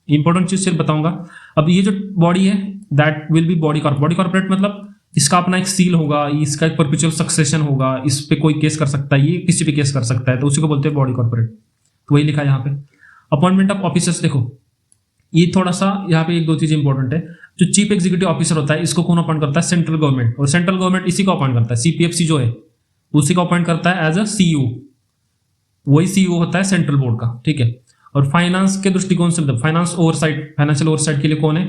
इंपॉर्टेंट चीज सिर्फ बताऊंगा। अब ये जो बॉडी है, that will B body corporate, मतलब इसका अपना एक सील होगा, इसका एक परपेचुअल सक्सेशन होगा, इस पे कोई केस कर सकता है, ये किसी पे केस कर सकता है, तो उसी को बोलते हैं बॉडी कॉर्पोरेट। तो वही लिखा है यहाँ पे। अपॉइंटमेंट ऑफ ऑफिसर्स, देखो ये थोड़ा सा यहाँ पे 1-2 चीज इंपॉर्टेंट है। जो चीफ एग्जीक्यूटिव ऑफिसर होता है, इसको कौन अपॉइंट करता है, सेंट्रल गवर्नमेंट। और सेंट्रल गवर्नमेंट इसी को अपॉइंट करता है, सीपीएफसी जो है उसी को अपॉइंट करता है एज अ सीईओ, वही सीईओ होता है सेंट्रल बोर्ड का, ठीक है। और फाइनेंस के दृष्टिकोण से, मतलब फाइनेंशियल ओवरसाइट के लिए कौन है,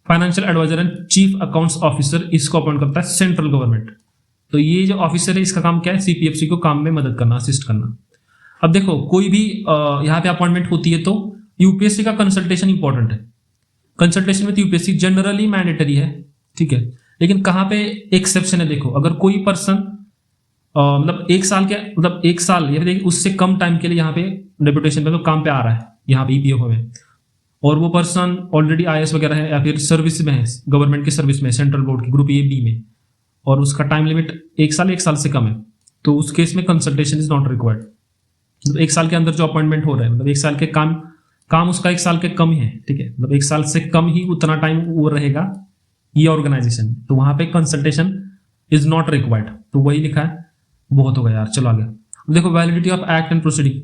financial adviser and chief accounts officer, इसको अपॉइंट करता है सेंट्रल गवर्नमेंट। तो ये जो ऑफिसर है, इसका काम क्या है, सीपीएफसी को काम में मदद करना, असिस्ट करना। अब देखो, कोई भी यहाँ पे अपॉइंटमेंट होती है तो यूपीएससी का कंसल्टेशन इंपॉर्टेंट है। Consultation with UPSC generally mandatory है, ठीक है। लेकिन कहाँ पे एक्सेप्शन है, देखो अगर कोई पर्सन मतलब 1 साल या फिर उससे कम टाइम के लिए यहाँ पे डेपुटेशन पे, तो काम पे आ रहा है यहाँ पे ईपीएफओ में, और वो पर्सन ऑलरेडी आईएएस वगैरह है या फिर सर्विस में है, गवर्नमेंट की सर्विस में, सेंट्रल बोर्ड की ग्रुप ए बी में, और उसका टाइम लिमिट 1 साल से कम है, तो उस केस में कंसल्टेशन इज नॉट रिक्वायर्ड। मतलब 1 साल के अंदर जो अपॉइंटमेंट हो रहा है, मतलब 1 साल के काम उसका 1 साल के कम ही है, ठीक है। मतलब 1 साल से कम ही उतना टाइम वो रहेगा ये ऑर्गेनाइजेशन, तो वहां पे कंसल्टेशन इज नॉट रिक्वायर्ड। तो वही लिखा है। बहुत हो गया यार, चलो आगे। देखो, validity of act and proceeding,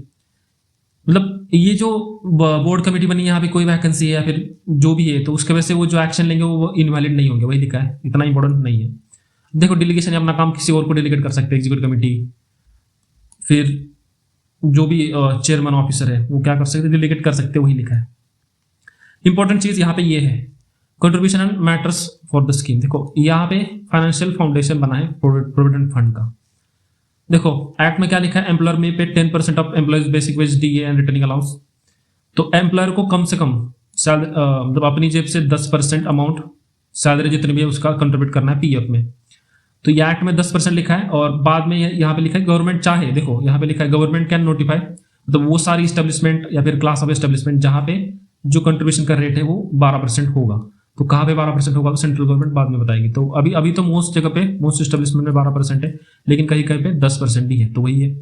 मतलब ये जो बोर्ड कमेटी बनी है, यहाँ पे कोई वैकेंसी है या फिर जो भी है, तो उसके वजह से वो जो एक्शन लेंगे वो इनवैलिड नहीं होंगे, वही लिखा है, इतना इंपॉर्टेंट नहीं है। देखो, डिलीगेशन अपना काम किसी और को डेलीगेट कर सकते हैं, एग्जीक्यूटिव कमेटी, फिर जो भी चेयरमैन ऑफिसर है वो क्या कर सकते हैं, डेलीगेट कर सकते हैं, वही लिखा है। इंपॉर्टेंट चीज यहाँ पे ये है, contribution and matters for the scheme. देखो यहाँ पे फाइनेंशियल फाउंडेशन बना है प्रोविडेंट फंड का। देखो एक्ट में क्या लिखा है, एम्प्लॉयर में पे 10% of employees basic veg DA and returning allowance. तो एम्प्लॉयर को कम से कम मतलब अपनी जेब से 10% अमाउंट, सैलरी जितनी भी है उसका कंट्रीब्यूट करना है पीएफ में। तो ये एक्ट में 10% लिखा है, और बाद में यहाँ पे लिखा है गवर्नमेंट चाहे, देखो यहाँ पे लिखा है गवर्नमेंट कैन नोटिफाई मतलब वो सारी इस्टेब्लिशमेंट या फिर क्लास ऑफ इस्टेब्लिशमेंट जहाँ पे जो कंट्रीब्यूशन का रेट है वो 12% होगा। तो कहाँ पे 12% होगा तो सेंट्रल गवर्नमेंट बाद में बताएगी। तो अभी तो मोस्ट जगह पे, मोस्ट इस्टेब्लिशमेंट में 12% है, लेकिन कहीं कहीं पे 10% भी है, तो वही है।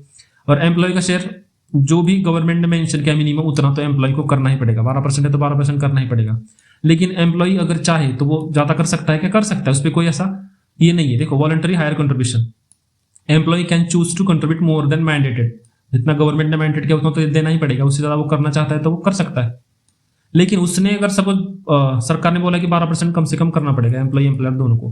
और एम्प्लॉय का शेयर जो भी गवर्नमेंट ने मेंशन किया मिनिमम, उतना तो एम्प्लॉय को करना ही पड़ेगा। 12% है तो 12% करना ही पड़ेगा। लेकिन एम्प्लॉय अगर चाहे तो वो ज्यादा कर सकता है, क्या कर सकता है, उस पर कोई ऐसा ये नहीं है। देखो, voluntary higher contribution, employ can choose to contribute more than mandated. जितना गवर्नमेंट ने मैंडेट किया उतना तो देना ही पड़ेगा, उससे ज्यादा वो करना चाहता है तो वो कर सकता है। लेकिन उसने अगर सपोज सरकार ने बोला कि 12% कम से कम करना पड़ेगा एम्प्लॉय एम्प्लॉयर दोनों को,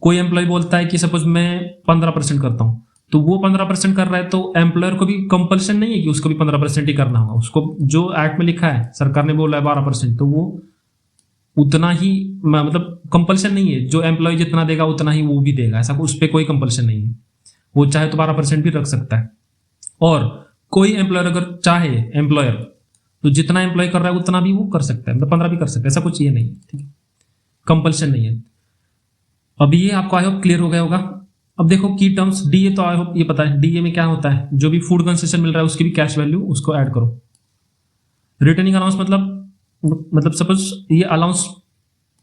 कोई एम्प्लॉय बोलता है कि सपोज मैं 15% करता हूँ, तो वो 15% कर रहा है, तो एम्प्लॉयर को भी कंपल्शन नहीं है कि उसको भी 15% ही करना होगा। उसको जो एक्ट में लिखा है, सरकार ने बोला है 12%, तो वो उतना ही, मतलब कंपल्शन नहीं है, जो एम्प्लॉय जितना देगा उतना ही वो भी देगा, ऐसा उस पर कोई कंपल्शन नहीं है। वो चाहे तो 12% भी रख सकता है। और कोई एम्प्लॉयर अगर चाहे, एम्प्लॉयर तो जितना एम्प्लॉय कर रहा है उतना भी वो कर सकता है, मतलब 15 भी कर सकता है, ऐसा कुछ ये नहीं है, ठीक है, कंपल्शन नहीं है। अब ये आपको आई होप क्लियर हो गया होगा। अब देखो की टर्म्स, डीए तो आई होप ये पता है, डीए में क्या होता है, जो भी फूड कंसेशन मिल रहा है उसकी भी कैश वैल्यू उसको ऐड करो। रिटर्निंग अलाउंस मतलब सपोज ये अलाउंस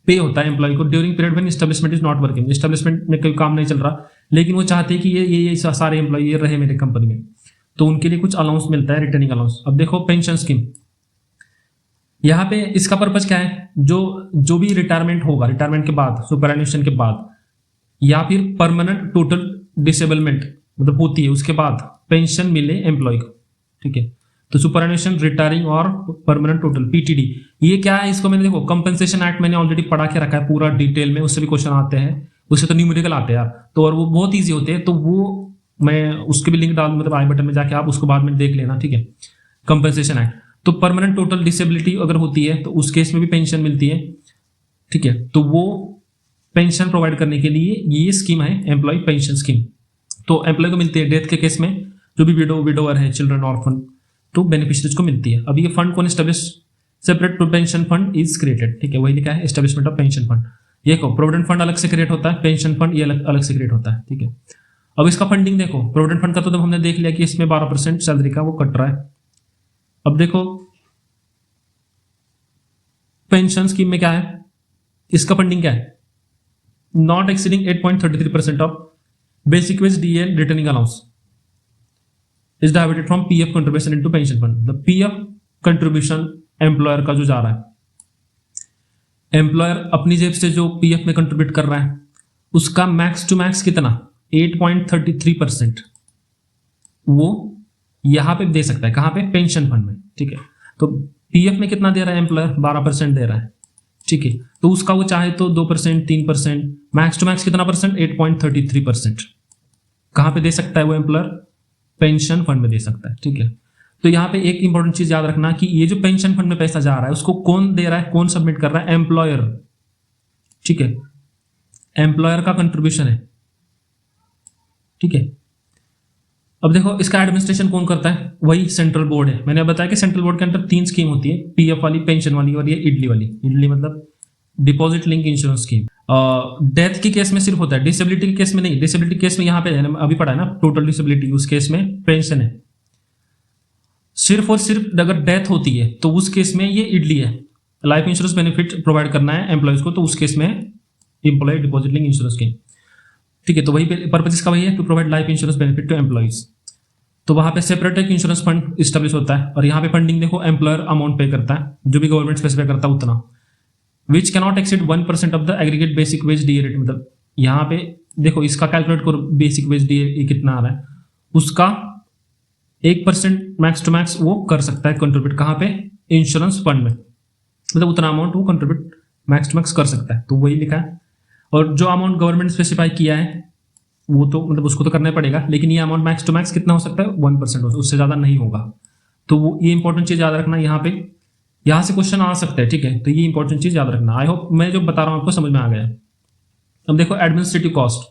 पे होता है एम्प्लॉय को during period when establishment is not working. Establishment में कोई काम नहीं चल रहा, लेकिन वो चाहते हैं कि ये सारे एम्प्लॉय ये रहे मेरे कंपनी में, तो उनके लिए कुछ अलाउंस मिलता है, रिटर्निंग अलाउंस। अब देखो पेंशन स्कीम, यहाँ पे इसका पर्पज क्या है, जो भी रिटायरमेंट होगा, रिटायरमेंट के बाद, सुपरएनुएशन के बाद, या फिर परमानेंट टोटल डिसेबलमेंट मतलब होती है, उसके बाद पेंशन मिले एम्प्लॉय को, ठीक है। तो सुपरएनुएशन, रिटायरिंग और परमानेंट टोटल, पीटीडी, ये क्या है, इसको मैंने देखो कंपनसेशन एक्ट मैंने ऑलरेडी पढ़ा के रखा है पूरा डिटेल में, उससे भी क्वेश्चन आते हैं, उससे तो न्यूमेरिकल आते हैं यार, तो और वो बहुत ईजी होते हैं, तो वो मैं उसके भी लिंक डाल, मतलब आई बटन में जाके आप उसको बाद में देख लेना, ठीक है। कंपनसेशन एक्ट, तो परमानेंट टोटल डिसेबिलिटी अगर होती है तो उस केस में भी पेंशन मिलती है, ठीक है। तो वो पेंशन प्रोवाइड करने के लिए ये स्कीम है एम्प्लॉय पेंशन स्कीम। तो एम्प्लॉय को मिलती है डेथ के केस में, जो भी विडोवर है, चिल्ड्रन, ऑर्फन, तो बेनिफिशियरीज को मिलती है। अब ये फंड कौन establish, separate pension fund is created, ठीक है, वही लिखा है एस्टेब्लिशमेंट ऑफ पेंशन फंड। ये को प्रोविडेंट फंड अलग से क्रिएट होता है, पेंशन फंड ये अलग से क्रिएट होता है, ठीक है। अब इसका फंडिंग देखो, प्रोविडेंट फंड का तो हमने देख लिया कि इसमें 12% सैलरी का वो कट रहा है। अब देखो पेंशन स्कीम में क्या है, इसका फंडिंग क्या है, not exceeding 8.33% of basic veg D and returning allowance is diverted from PF contribution into pension fund. The PF contribution employer का जो जा रहा है, एम्प्लॉयर अपनी जेब से जो पीएफ में कंट्रीब्यूट कर रहा है, उसका मैक्स टू मैक्स कितना, 8.33% वो यहां पे दे सकता है, कहां पे, पेंशन फंड में, ठीक है। तो पीएफ में कितना दे रहा है एम्प्लॉयर, 12% दे रहा है, ठीक है। तो उसका वो चाहे तो 2%, 3%, मैक्स टू मैक्स कितना परसेंट, 8.33%, कहां पे दे सकता है वो एम्प्लॉयर, पेंशन फंड में दे सकता है, ठीक है। तो यहाँ पे एक इंपॉर्टेंट चीज याद रखना कि ये जो पेंशन फंड में पैसा जा रहा है उसको कौन दे रहा है, कौन सबमिट कर रहा है, एम्प्लॉयर, ठीक है, एम्प्लॉयर का कंट्रीब्यूशन है, ठीक है। अब देखो इसका एडमिनिस्ट्रेशन कौन करता है, वही सेंट्रल बोर्ड है। मैंने बताया कि सेंट्रल बोर्ड के अंदर 3 स्कीम होती है, पीएफ वाली, पेंशन वाली और ये इडली वाली। इडली मतलब deposit link insurance scheme. Death के केस में सिर्फ होता है, डिसेबिलिटी के केस में नहीं। डिसेबिलिटी केस में यहाँ पे अभी पढ़ा है ना, टोटल डिसेबिलिटी, उस केस में पेंशन है। सिर्फ और सिर्फ अगर डेथ होती है तो उस केस में ये इडली है, लाइफ इंश्योरेंस बेनिफिट प्रोवाइड करना है एम्प्लॉयज को, तो उस केस में employ deposit link insurance scheme, ठीक है। तो वही पर्पज इसका वही है, to provide life insurance benefit to employees. तो वहां पे सेपरेट एक इंश्योरेंस फंड स्टैब्लिश होता है, और यहाँ पे फंडिंग देखो एम्प्लॉयर अमाउंट पे करता है, जो भी गवर्नमेंट स्पेसिफाई करता है उतना, which cannot exceed 1% of the aggregate basic veg DA rate. मतलब यहाँ पे देखो इसका कैलकुलेट करो, बेसिक वेज डीए कितना आ रहा है, उसका 1% मैक्स टू मैक्स वो कर सकता है कंट्रीब्यूट, कहाँ पे, इंश्योरेंस फंड में, मतलब उतना अमाउंट वो कंट्रीब्यूट मैक्स टू मैक्स कर सकता है, तो वही लिखा है। और जो अमाउंट गवर्नमेंट स्पेसिफाई किया है वो तो मतलब उसको तो करना ही पड़ेगा, लेकिन ये अमाउंट मैक्स टू मैक्स कितना हो सकता है, 1% हो, उससे ज्यादा नहीं होगा। तो वो ये इंपॉर्टेंट चीज याद रखना, यहाँ पे यहाँ से क्वेश्चन आ सकता है, ठीक है। तो ये इंपॉर्टेंट चीज याद रखना। आई होप मैं जो बता रहा हूँ आपको समझ में आ गया। अब देखो एडमिनिस्ट्रेटिव कॉस्ट,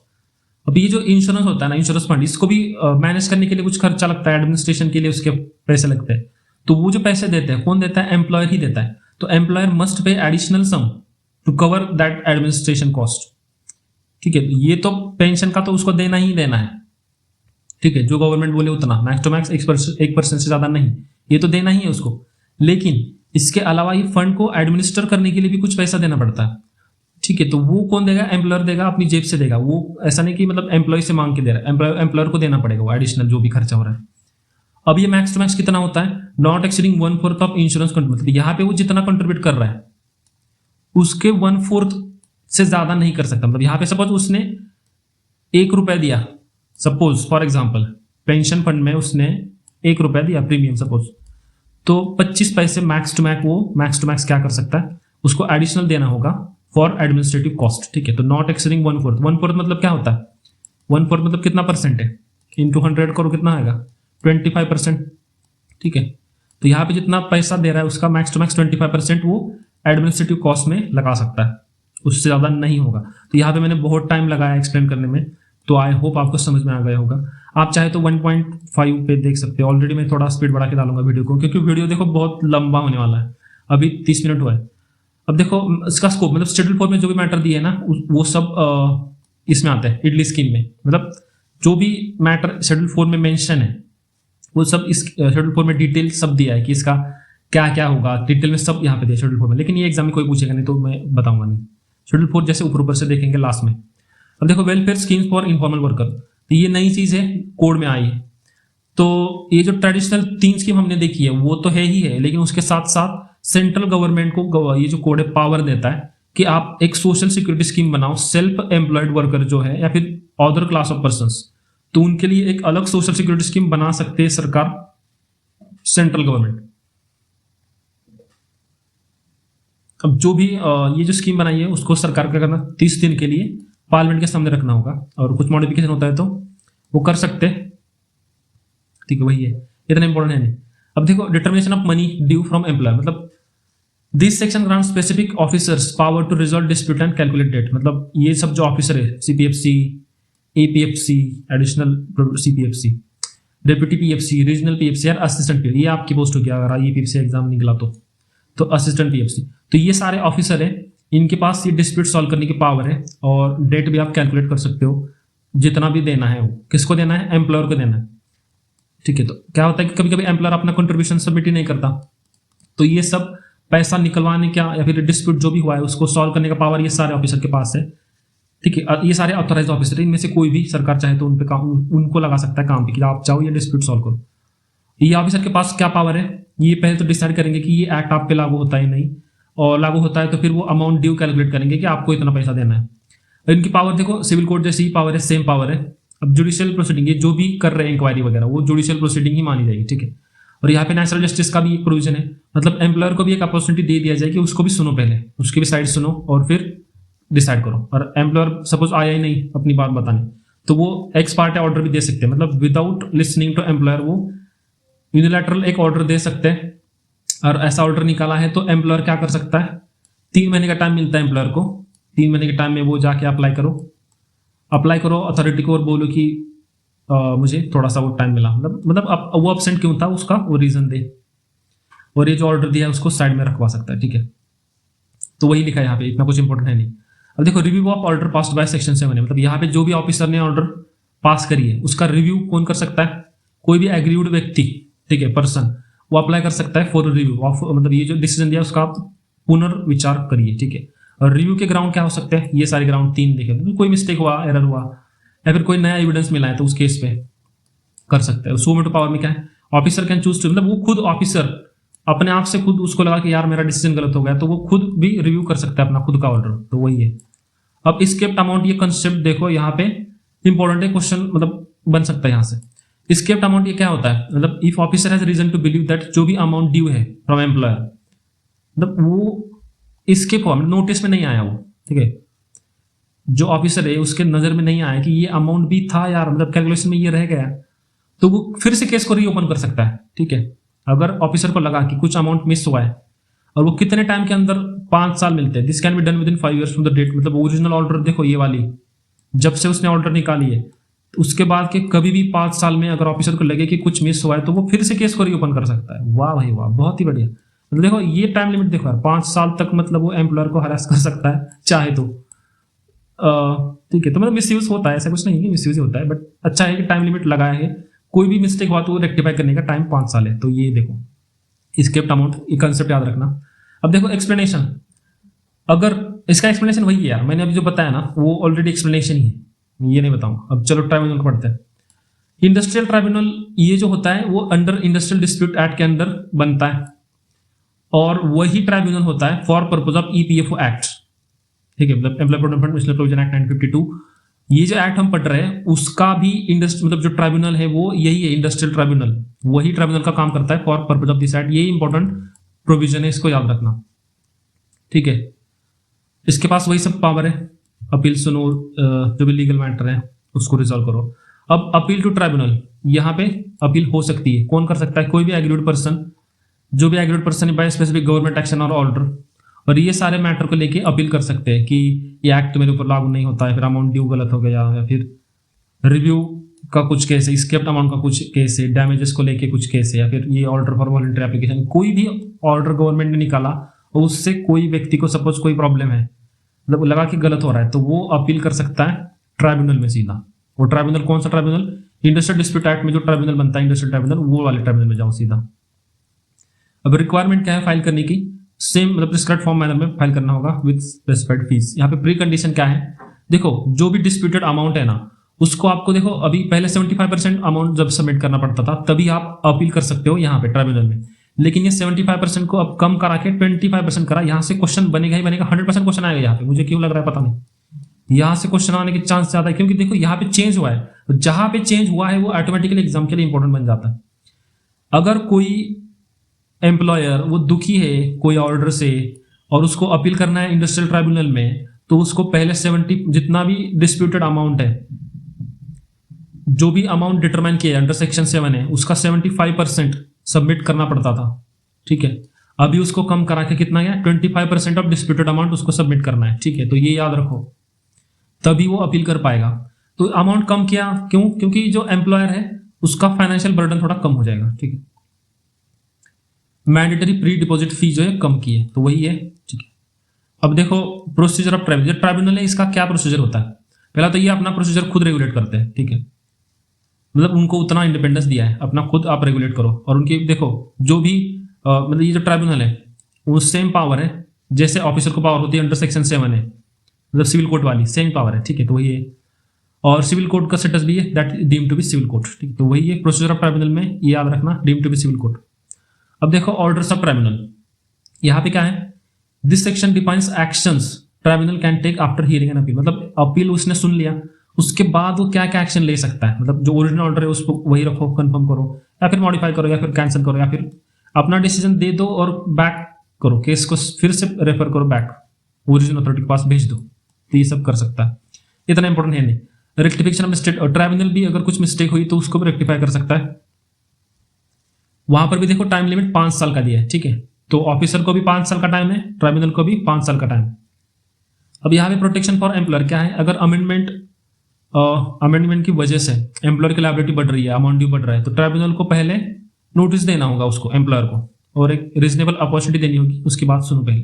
अब ये जो इंश्योरेंस होता है ना, इंश्योरेंस फंड, इसको भी मैनेज करने के लिए कुछ खर्चा लगता है, एडमिनिस्ट्रेशन के लिए उसके पैसे लगते हैं। तो वो जो पैसे देते हैं कौन देता है, एम्प्लॉयर ही देता है। तो employer must pay additional sum to cover that administration cost, ठीक है। ये तो पेंशन का तो उसको देना ही देना है, ठीक है, जो गवर्नमेंट बोले उतना, मैक्स टू मैक्स 1% से ज्यादा नहीं, ये तो देना ही है उसको, लेकिन इसके अलावा ये फंड को एडमिनिस्टर करने के लिए भी कुछ पैसा देना पड़ता है, ठीक है। तो वो कौन देगा? एम्प्लॉयर देगा, अपनी जेब से देगा। वो ऐसा नहीं कि मतलब एम्प्लॉय से मांग के दे रहा है, एम्प्लॉयर को देना पड़ेगा वो एडिशनल जो भी खर्चा हो रहा है। अब ये मैक्स टू मैक्स कितना होता है? Not exceeding 1/4 of insurance contribute, मतलब यहाँ पे वो जितना कंट्रीब्यूट कर रहा है उसके 1/4 से ज्यादा नहीं कर सकता। मतलब यहाँ पे सपोज उसने 1 रुपया दिया, suppose for example pension fund में उसने 1 रुपया दिया प्रीमियम सपोज, तो 25 पैसे मैक्स टू मैक्स क्या कर सकता है? उसको एडिशनल देना होगा फॉर एडमिनिस्ट्रेटिव कॉस्ट, ठीक है। तो नॉट एक्सीडिंग 1/4 मतलब क्या होता है? 1/4 मतलब कितना परसेंट है? इंटू 100 करो कितना आएगा? 25%, ठीक है। तो यहाँ पे जितना पैसा दे रहा है उसका मैक्स टू मैक्स 25% वो एडमिनिस्ट्रेटिव कॉस्ट में लगा सकता है, उससे ज़्यादा नहीं होगा। तो यहाँ पे मैंने बहुत टाइम लगाया एक्सप्लेन करने में, तो आई होप आपको समझ में आ गया होगा। आप चाहे तो 1.5 पे देख सकते हो। ऑलरेडी मैं थोड़ा स्पीड बढ़ा के डालूंगा वीडियो को, क्योंकि वीडियो देखो बहुत लंबा होने वाला है, अभी 30 मिनट हुआ है। अब देखो इसका स्कोप, मतलब शेड्यूल 4 में जो भी मैटर दिए है ना वो सब इसमें आता है इडली स्कीम में। मतलब जो भी मैटर शेड्यूल 4 में मेंशन है वो सब इस शेड्यूल 4 में डिटेल सब दिया है कि इसका क्या क्या होगा, डिटेल में सब यहाँ पे दिया शेड्यूल 4 में। लेकिन ये एग्जाम में कोई पूछेगा नहीं तो मैं बताऊंगा नहीं। शेड्यूल 4 जैसे ऊपर ऊपर से देखेंगे लास्ट में। अब देखो welfare schemes for informal worker, तो ये नई चीज है, कोड में आई है। तो ये जो ट्रेडिशनल 3 स्कीम हमने देखी है वो तो है ही है, लेकिन उसके साथ साथ सेंट्रल गवर्नमेंट को ये जो कोड है पावर देता है कि आप एक सोशल सिक्योरिटी स्कीम बनाओ, सेल्फ एम्प्लॉयड वर्कर जो है या फिर अदर क्लास ऑफ पर्संस, तो उनके लिए एक अलग सोशल सिक्योरिटी स्कीम बना सकते हैं सरकार, सेंट्रल गवर्नमेंट। अब जो भी ये जो स्कीम बनाई है उसको सरकार क्या करना, 30 दिन के लिए पार्लियामेंट के सामने रखना होगा, और कुछ मॉडिफिकेशन होता है तो वो कर सकते हैं, ठीक है। वही है, इतना इंपॉर्टेंट है नहीं। अब देखो determination of money due from employer, मतलब this section grant specific officers power to resolve dispute and calculate debt. मतलब ये सब जो ऑफिसर है, CPFC, APFC, additional CPFC, deputy PFC, regional PFC और असिस्टेंट पीएफसी, ये आपकी पोस्ट हो गया अगर ईपीएफसी एग्जाम निकला तो असिस्टेंट पीएफसी। तो ये सारे ऑफिसर है, इनके पास ये डिस्प्यूट सॉल्व करने की पावर है, और डेट भी आप कैलकुलेट कर सकते हो। जितना भी देना है वो किसको देना है? एम्प्लॉयर को देना है, ठीक है। तो क्या होता है कि कभी कभी एम्प्लॉयर अपना कंट्रीब्यूशन सबमिट ही नहीं करता, तो ये सब पैसा निकलवाने का या फिर डिस्प्यूट जो भी हुआ है उसको सॉल्व करने का पावर ये सारे ऑफिसर के पास है, ठीक है। ये सारे ऑथोराइज ऑफिसर, इनमें से कोई भी सरकार चाहे तो उन पे काम उनको लगा सकता है काम पे कि आप चाहो ये डिस्प्यूट सॉल्व करो। ये ऑफिसर के पास क्या पावर है? ये पहले तो डिसाइड करेंगे कि ये एक्ट आप पे लागू होता है नहीं, और लागू होता है तो फिर वो अमाउंट ड्यू कैलकुलेट करेंगे कि आपको इतना पैसा देना है। इनकी पावर देखो सिविल कोड जैसी ही पावर है, सेम पावर है। अब जुडिशियल प्रोसीडिंग, ये जो भी कर रहे हैं इंक्वायरी वगैरह, वो जुडिशियल प्रोसीडिंग ही मानी जाएगी, ठीक है। और यहाँ पे नेचुरल जस्टिस का भी एक प्रोविजन है, मतलब एम्प्लॉयर को भी एक अपॉर्चुनिटी दे दिया जाए कि उसको भी सुनो, पहले उसकी भी साइड सुनो और फिर डिसाइड करो। और एम्प्लॉयर सपोज आया ही नहीं अपनी बात बताने, तो वो एक्स पार्टी ऑर्डर भी दे सकते हैं, मतलब विदाउट लिसनिंग टू एम्प्लॉयर वो यूनिलैटरल एक ऑर्डर दे सकते हैं। और ऐसा ऑर्डर निकाला है तो एम्प्लॉयर क्या कर सकता है? 3 महीने का टाइम मिलता है एम्प्लॉयर को। 3 महीने के टाइम में वो जाके अप्लाई करो अथॉरिटी को और बोलो कि मुझे थोड़ा सा वो टाइम मिला, मतलब अब वो एब्सेंट क्यों था उसका वो रीजन दे, और ये जो ऑर्डर दिया है उसको साइड में रखवा सकता है, ठीक है। तो वही लिखा है यहाँ पे, इतना कुछ इंपॉर्टेंट है नहीं। अब देखो review of order passed by section 7 है, मतलब यहाँ पे जो भी ऑफिसर ने ऑर्डर पास करी है उसका रिव्यू कौन कर सकता है? कोई भी एग्रीव्ड व्यक्ति, ठीक है, पर्सन, वो अप्लाई कर सकता है फॉर रिव्यू ऑफ, मतलब ये जो डिसीजन दिया उसका पुनर्विचार करिए, ठीक है। और रिव्यू के ग्राउंड क्या हो सकते हैं? ये सारे ग्राउंड 3 देखे, तो कोई मिस्टेक हुआ, एरर हुआ, या फिर कोई नया एविडेंस मिला है तो उस केस पे कर सकते हैं। सो पावर में क्या है? ऑफिसर कैन चूज टू, मतलब वो खुद ऑफिसर अपने आप से खुद उसको लगा कि यार मेरा डिसीजन गलत हो गया, तो वो खुद भी रिव्यू कर सकता है अपना खुद का ऑर्डर, तो वही है। अब स्केप्ड अमाउंट, ये कंसेप्ट देखो यहाँ पे इंपॉर्टेंट है, क्वेश्चन मतलब बन सकता है यहाँ से। स्केप्ड अमाउंट ये क्या होता है? मतलब if officer has reason to believe that जो भी अमाउंट ड्यू है फ्रॉम एम्प्लॉयर, मतलब वो स्केप हुआ, नोटिस में नहीं आया वो, ठीक है, जो ऑफिसर है उसके नजर में नहीं आया कि ये अमाउंट भी था यार, मतलब कैलकुलेशन में ये रह गया, तो वो फिर से केस को रीओपन कर सकता है, ठीक है। अगर ऑफिसर को लगा कि कुछ अमाउंट मिस हुआ है, और वो कितने टाइम के अंदर 5 साल मिलते हैं, this can be done within 5 years from the date, मतलब ओरिजिनल ऑर्डर देखो ये वाली जब से उसने ऑर्डर निकाली है उसके बाद के कभी भी 5 साल में अगर ऑफिसर को लगे कि कुछ मिस हुआ है तो वो फिर से केस को रीओपन कर सकता है। वाह भाई वाह, बहुत ही बढ़िया। मतलब देखो ये टाइम लिमिट देखो यार, 5 साल तक मतलब वो एम्प्लॉयर को हरास कर सकता है चाहे तो, ठीक है। तो मतलब मिसयूज होता है, ऐसा कुछ नहीं कि मिसयूज होता है, बट अच्छा है कि टाइम लिमिट लगाया है, कोई भी मिस्टेक हुआ तो वो रेक्टिफाई करने का टाइम 5 साल है, तो ये देखो स्केप्ड अमाउंट, ये कंसेप्ट याद रखना। अब देखो एक्सप्लेनेशन, अगर इसका एक्सप्लेनेशन वही है यार, मैंने अभी जो बताया ना वो ऑलरेडी एक्सप्लेनेशन ही है, ये नहीं बताऊंगा। अब चलो ट्राइब्यूनल को पढ़ते हैं। इंडस्ट्रियल ट्राइब्यूनल ये जो होता है वो अंडर इंडस्ट्रियल डिस्प्यूट एक्ट के अंदर बनता है, और वही ट्राइब्यूनल होता है for purpose of EPFO act, ठीक है, मतलब एम्प्लॉय प्रोविजन एक्ट 1952। ये जो एक्ट हम पढ़ रहे हैं उसका भी मतलब जो ट्राइब्यूनल है वो यही है, इंडस्ट्रियल ट्राइब्यूनल, वही ट्राइब्यूनल का काम करता है for purpose of this act. ये इंपॉर्टेंट प्रोविजन है, इसको याद रखना, ठीक है। इसके पास वही सब पावर है, अपील सुनो, जो भी लीगल मैटर है उसको रिजॉल्व करो। अब अपील टू ट्राइब्यूनल, यहाँ पे अपील हो सकती है, कौन कर सकता है? कोई भी एग्रीड पर्सन, जो भी agreed person by specific government action और ऑर्डर, और ये सारे मैटर को लेके अपील कर सकते हैं कि ये एक्ट मेरे ऊपर लागू नहीं होता है, फिर अमाउंट ड्यू गलत हो गया, या फिर रिव्यू का कुछ केस है, स्केप्ड अमाउंट का कुछ केस है, डैमेजेस को लेके कुछ केस है, या फिर ये ऑर्डर फॉर वॉलंटरी एप्लीकेशन, कोई भी ऑर्डर गवर्नमेंट ने निकाला और उससे कोई व्यक्ति को सपोज कोई प्रॉब्लम है, मतलब लगा कि गलत हो रहा है, तो वो अपील कर सकता है ट्राइब्यूनल में सीधा। वो ट्राइब्यूनल कौन सा ट्राइब्यूनल? इंडस्ट्रियल डिस्प्यूट एक्ट में जो ट्राइब्यूनल बनता है इंडस्ट्रियल ट्राइब्यूनल, वो वाले ट्राइब्यूनल में जाओ सीधा। अब रिक्वायरमेंट क्या है फाइल करने की? सेम मतलब प्रिस्क्राइब्ड फॉर्म मैनर में फाइल करना होगा विद स्पेसिफाइड फीस। यहाँ पे प्री कंडीशन क्या है? देखो जो भी डिस्प्यूटेड अमाउंट है ना उसको आपको, देखो अभी पहले 75% अमाउंट जब सबमिट करना पड़ता था तभी आप अपील कर सकते हो यहाँ पे ट्राइब्यूनल में, लेकिन ये 75% को अब कम करा के 25% करा। यहाँ से क्वेश्चन बनेगा ही बनेगा, 100% क्वेश्चन आएगा यहाँ पे, मुझे क्यों लग रहा है पता नहीं। यहाँ से क्वेश्चन आने के चांस ज्यादा है, क्योंकि देखो यहाँ पे चेंज हुआ है, जहां पे चेंज हुआ है वो ऑटोमेटिकली एग्जाम के लिए इंपॉर्टेंट बन जाता है। अगर कोई एम्प्लॉयर वो दुखी है कोई ऑर्डर से और उसको अपील करना है इंडस्ट्रियल ट्राइब्यूनल में, तो उसको पहले 70 जितना भी डिस्प्यूटेड अमाउंट है, जो भी अमाउंट डिटरमाइन किया अंडर सेक्शन 7 है, उसका 75% सबमिट करना पड़ता था, ठीक है। अभी उसको कम करा के कितना गया? 25% ऑफ डिस्प्यूटेड अमाउंट उसको सबमिट करना है, ठीक है। तो ये याद रखो, तभी वो अपील कर पाएगा। तो अमाउंट कम किया क्यों? क्योंकि जो एम्प्लॉयर है उसका फाइनेंशियल बर्डन थोड़ा कम हो जाएगा, ठीक है। मैंडेटरी प्री डिपॉजिट फी जो है कम की है, तो वही है, ठीक है। अब देखो प्रोसीजर ऑफ ट्राइब्यूनल, ट्राइब्यूनल है इसका क्या प्रोसीजर होता है? पहला तो ये अपना प्रोसीजर खुद रेगुलेट करते हैं, ठीक है, मतलब उनको उतना इंडिपेंडेंस दिया है, अपना खुद आप रेगुलेट करो। और उनकी देखो जो भी मतलब ये जो ट्राइब्यूनल है वो सेम पावर है जैसे ऑफिसर को पावर होती है अंडर सेक्शन 7 है, मतलब सिविल कोर्ट वाली सेम पावर है, ठीक है। तो वही है, और सिविल कोर्ट का स्टेटस भी है that deemed to be civil court, ठीक है। तो वही है प्रोसीजर ऑफ ट्राइब्यूनल में, ये याद रखना, deemed to be civil court. अब देखो ऑर्डर्स ऑफ ट्राइब्यूनल, यहाँ पे क्या है? This section defines actions tribunal can take after hearing an appeal, मतलब अपील उसने सुन लिया उसके बाद वो क्या क्या एक्शन ले सकता है, मतलब जो ओरिजिनल ऑर्डर है उसको वही रखो, कंफर्म करो, या फिर मॉडिफाई करो, या फिर कैंसिल करो, या फिर अपना डिसीजन दे दो और बैक करो, केस को फिर से रेफर करो बैक, ओरिजिनल अथॉरिटी के पास भेज दो, तो ये सब कर सकता है, इतना इंपॉर्टेंट है नहीं। रेक्टिफिकेशन ऑफ मिस्टेक, और ट्राइब्यूनल भी अगर कुछ मिस्टेक हुई तो उसको भी रेक्टिफाई कर सकता है। वहां पर भी देखो टाइम लिमिट 5 साल का दिया है, ठीक है। तो ऑफिसर को भी 5 साल का टाइम है, ट्राइब्यूनल को भी 5 साल का टाइम। अब यहाँ पे प्रोटेक्शन फॉर एम्प्लॉयर क्या है? अगर अमेंडमेंट की वजह से एम्प्लॉयर की लायबिलिटी बढ़ रही है, अमाउंट ड्यू बढ़ रहा है, तो ट्राइब्यूनल को पहले नोटिस देना होगा उसको, एम्प्लॉयर को, और एक रीजनेबल अपॉर्चुनिटी देनी होगी, उसकी बात सुनो पहले।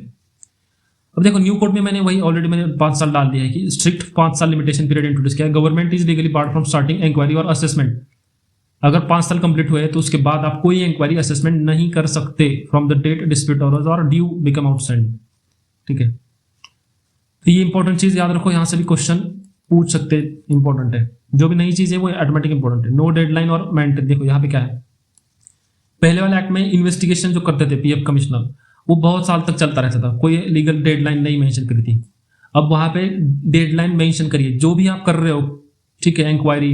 अब देखो न्यू कोड में मैंने वही ऑलरेडी मैंने 5 साल डाल दिया है कि स्ट्रिक्ट 5 साल लिमिटेशन पीरियड इंट्रोड्यूस किया है। Government is legally barred from starting inquiry और असेसमेंट, अगर 5 साल कंप्लीट हुए तो उसके बाद आप कोई इंक्वायरी असेसमेंट नहीं कर सकते फ्रॉम द डेट डिस्प्यूट और ड्यू बिकम आउटस्टैंडिंग, ठीक है। तो ये इंपॉर्टेंट चीज याद रखो, यहां से भी क्वेश्चन पूछ सकते, इंपॉर्टेंट है, जो भी नई चीज है वो ऑटोमेटिक इंपॉर्टेंट है। नो डेडलाइन और मेंटेन, देखो यहाँ पे क्या है, पहले वाले एक्ट में इन्वेस्टिगेशन जो करते थे पीएफ कमिश्नर वो बहुत साल तक चलता रहता था, कोई लीगल डेडलाइन नहीं मेंशन करी थी। अब वहां पे डेडलाइन मेंशन करिए, जो भी आप कर रहे हो, ठीक है, इंक्वायरी,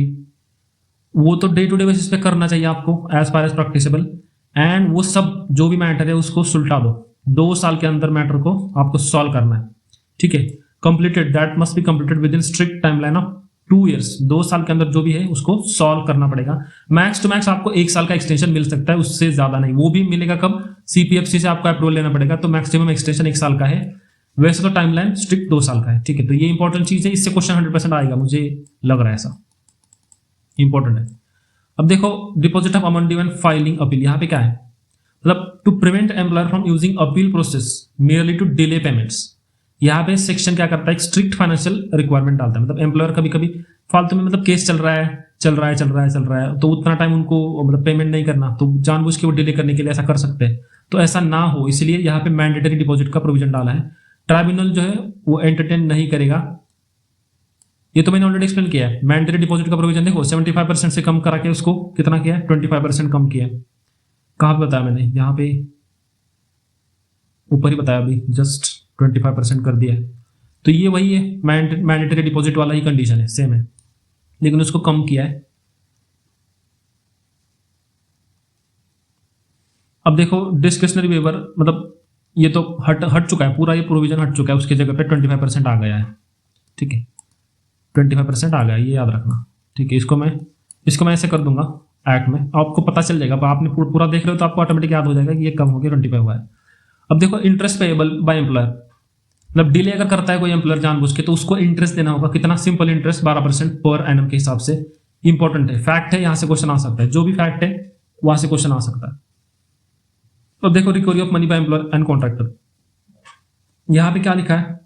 वो तो डे टू डे बेसिस पे करना चाहिए आपको as far as practicable, and वो सब जो भी मैटर है उसको सुलटा दो, 2 साल के अंदर मैटर को आपको सॉल्व करना है, ठीक है। Completed, that must be completed with in strict timeline of 2 years, 2 साल के अंदर जो भी है उसको सॉल्व करना पड़ेगा। मैक्स टू मैक्स आपको 1 साल का एक्सटेंशन मिल सकता है, उससे ज्यादा नहीं। वो भी मिलेगा कब? सीपीएफसी से आपको अप्रूवल लेना पड़ेगा, तो मैक्सिमम एक्सटेंशन 1 साल का है, वैसे तो टाइमलाइन स्ट्रिक्ट 2 साल का है, ठीक है। तो ये इंपॉर्टेंट चीज है, इससे क्वेश्चन 100% आएगा, मुझे लग रहा है ऐसा, इंपॉर्टेंट है। अब देखो deposit of amount due and filing appeal, यहाँ पे क्या है? मतलब to prevent employer from using appeal process merely to delay payments, यहाँ पे सेक्शन क्या करता है? एक स्ट्रिक्ट फाइनेंशियल रिक्वायरमेंट डालता है, मतलब एम्प्लॉयर कभी कभी फालतू में, मतलब केस चल रहा है तो उतना टाइम उनको मतलब पेमेंट नहीं करना, तो जानबूझ के वो डिले करने के लिए ऐसा कर सकते हैं। तो ऐसा ना हो इसलिए यहाँ पे मैंडेटरी डिपॉजिट का प्रोविजन डाला है। ट्राइब्यूनल जो है वो एंटरटेन नहीं करेगा, ये तो मैंने ऑलरेडी एक्सप्लेन किया है। मैंडेटरी डिपॉजिट का प्रोविजन देखो 75% से कम करा के उसको कितना किया है, 25% कम किया है। कहाँ पे बताया मैंने, यहाँ पे ऊपर ही बताया अभी, जस्ट 25% कर दिया है। तो ये वही है, मैंडेटरी डिपॉजिट वाला ही कंडीशन है, सेम है, लेकिन उसको कम किया है। अब देखो डिस्क्रिशनरी वेवर, मतलब ये तो हट चुका है पूरा, ये प्रोविजन हट चुका है, उसकी जगह पे 25% आ गया है। ठीक है, 25% आ गया, ये याद रखना। ठीक है, इसको मैं ऐसे कर दूंगा एक्ट में, आपको पता चल जाएगा। आपने पूरा देख रहे हो तो आपको ऑटोमेटिक याद हो जाएगा कि ये कम हो गया, 25 हुआ है। अब देखो इंटरेस्ट पेएबल बाय एम्प्लॉयर, मतलब डिले अगर करता है कोई एम्प्लॉयर जानबूझ के, तो उसको इंटरेस्ट देना होगा। कितना? सिंपल इंटरेस्ट 12% पर एनम के हिसाब से। इंपॉर्टेंट है, फैक्ट है, यहां से क्वेश्चन आ सकता है। जो भी फैक्ट है वहां से क्वेश्चन आ सकता है। तो देखो recovery of money by employer and contractor, यहां पे क्या लिखा है,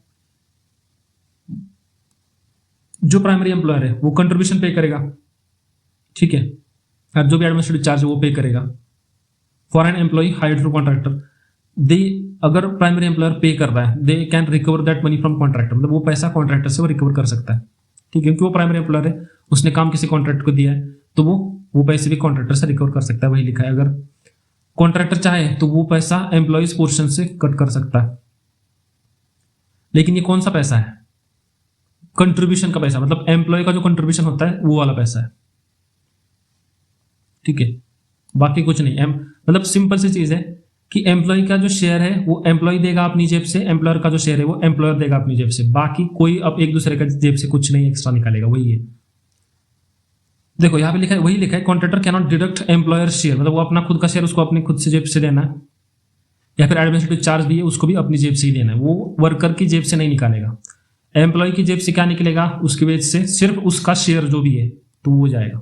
जो प्राइमरी एम्प्लॉयर है वो कंट्रीब्यूशन पे करेगा। ठीक है, और जो भी एडमिनिस्ट्रेटिव चार्ज है वो पे करेगा। For an employ hired through contractor, they, अगर प्राइमरी एम्प्लॉयर पे कर रहा है, they can recover that money from contractor, मतलब वो पैसा कॉन्ट्रैक्टर से वो रिकवर कर सकता है। ठीक है, क्योंकि वो प्राइमरी एम्प्लॉयर है, उसने काम किसी कॉन्ट्रैक्टर को दिया है, तो वो पैसे भी कॉन्ट्रैक्टर से रिकवर कर सकता है, वही लिखा है। अगर कॉन्ट्रैक्टर चाहे तो वो पैसा एम्प्लॉयज पोर्शन से कट कर सकता है। लेकिन ये कौन सा पैसा है? कंट्रीब्यूशन का पैसा, मतलब एम्प्लॉय का जो कंट्रीब्यूशन होता है वो वाला पैसा है। ठीक है, बाकी कुछ नहीं। मतलब सिंपल सी चीज है कि एम्प्लॉय का जो शेयर है वो एम्प्लॉय देगा अपनी जेब से, एम्प्लॉयर का जो शेयर है वो एम्प्लॉयर देगा अपनी जेब से। बाकी कोई अब एक दूसरे का जेब से कुछ नहीं एक्स्ट्रा निकालेगा, वही है। देखो यहाँ पे लिखा है, वही लिखा है, contractor can not deduct employer share, मतलब वो अपना खुद का शेयर उसको अपनी खुद से जेब से देना है, या फिर एडमिनिस्ट्रेटिव चार्ज भी है उसको भी अपनी जेब से ही देना है, वो वर्कर की जेब से नहीं निकालेगा। एम्प्लॉय की जेब से क्या निकलेगा? उसकी वेज से सिर्फ उसका शेयर जो भी है तो वो जाएगा।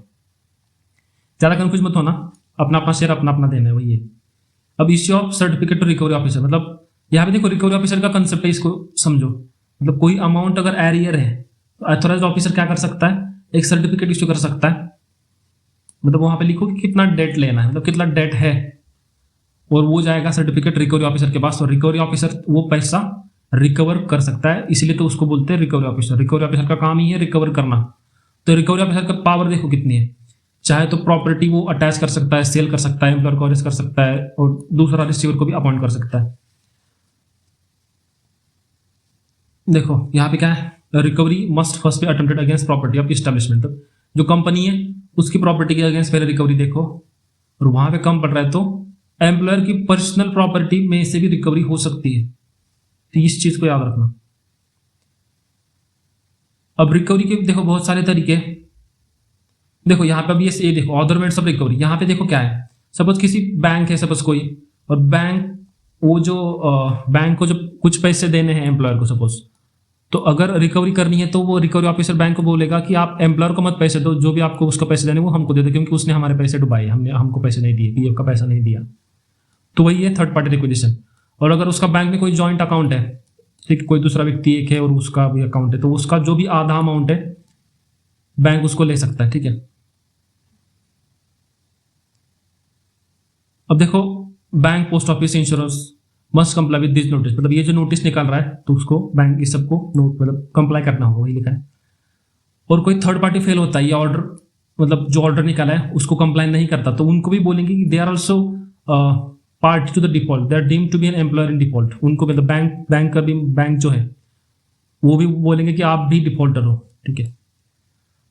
ज्यादा कंफ्यूज मत होना, अपना अपना शेयर अपना अपना देना है, वही है। अब issue of certificate to recovery officer, मतलब यहाँ पे देखो रिकवरी ऑफिसर का कंसेप्ट है, इसको समझो। मतलब कोई अमाउंट अगर एरियर है तो अथॉराइज्ड ऑफिसर क्या कर सकता है? एक सर्टिफिकेट इश्यू कर सकता है। मतलब वहां पे लिखो कि कितना डेट लेना है, मतलब कितना डेट है, और वो जाएगा सर्टिफिकेट रिकवरी ऑफिसर के पास, और रिकवरी ऑफिसर वो पैसा रिकवर कर सकता है, इसलिए तो उसको बोलते हैं रिकवरी ऑफिसर। रिकवरी ऑफिसर का काम ही है रिकवर करना। तो रिकवरी ऑफिसर का पावर देखो कितनी है, चाहे तो प्रॉपर्टी वो अटैच कर सकता है, सेल कर सकता है, एम्प्लॉयर को अरेस्ट कर सकता है, और दूसरा रिसीवर को भी अपॉइंट कर सकता है। देखो यहाँ पे क्या है, recovery must first B attempted against property of establishment, जो कंपनी है उसकी प्रॉपर्टी के अगेंस्ट पहले रिकवरी देखो, और वहां पे कम पड़ रहा है तो एम्प्लॉयर की पर्सनल प्रॉपर्टी में से भी रिकवरी हो सकती है। तो इस चीज को याद रखना। अब रिकवरी के देखो बहुत सारे तरीके, देखो यहाँ पे अभी ये देखो अदर मेथड्स ऑफ रिकवरी, यहाँ पे देखो क्या है, सपोज किसी बैंक है, सपोज कोई, और बैंक वो जो बैंक को जो कुछ पैसे देने हैं एम्प्लॉयर को सपोज, तो अगर रिकवरी करनी है तो वो रिकवरी ऑफिसर बैंक को बोलेगा कि आप एम्प्लॉयर को मत पैसे दो, जो भी आपको उसको पैसे देने वो हमको दे दो, क्योंकि उसने हमारे पैसे डुबाए, हमको पैसे नहीं दिए, पीएफ का पैसा नहीं दिया। तो वही है थर्ड पार्टी रिक्विजिशन। और अगर उसका बैंक में कोई जॉइंट अकाउंट है, ठीक, कोई दूसरा व्यक्ति एक है और उसका भी अकाउंट है, तो उसका जो भी आधा अमाउंट है बैंक उसको ले सकता है। ठीक है, अब देखो bank, post office, insurance must comply with this notice, मतलब ये जो नोटिस निकाल रहा है तो उसको बैंक इस सबको नोट मतलब कंप्लाई करना होगा, वही लिखा है। और कोई थर्ड पार्टी फेल होता है, ये ऑर्डर मतलब जो ऑर्डर निकाला है उसको कंप्लाई नहीं करता, तो उनको भी बोलेंगे कि they are also party to the default, they are deemed to be an employer in default. उनको मतलब बैंक का भी, बैंक जो है वो भी बोलेंगे कि आप भी डिफॉल्टर हो। ठीक है,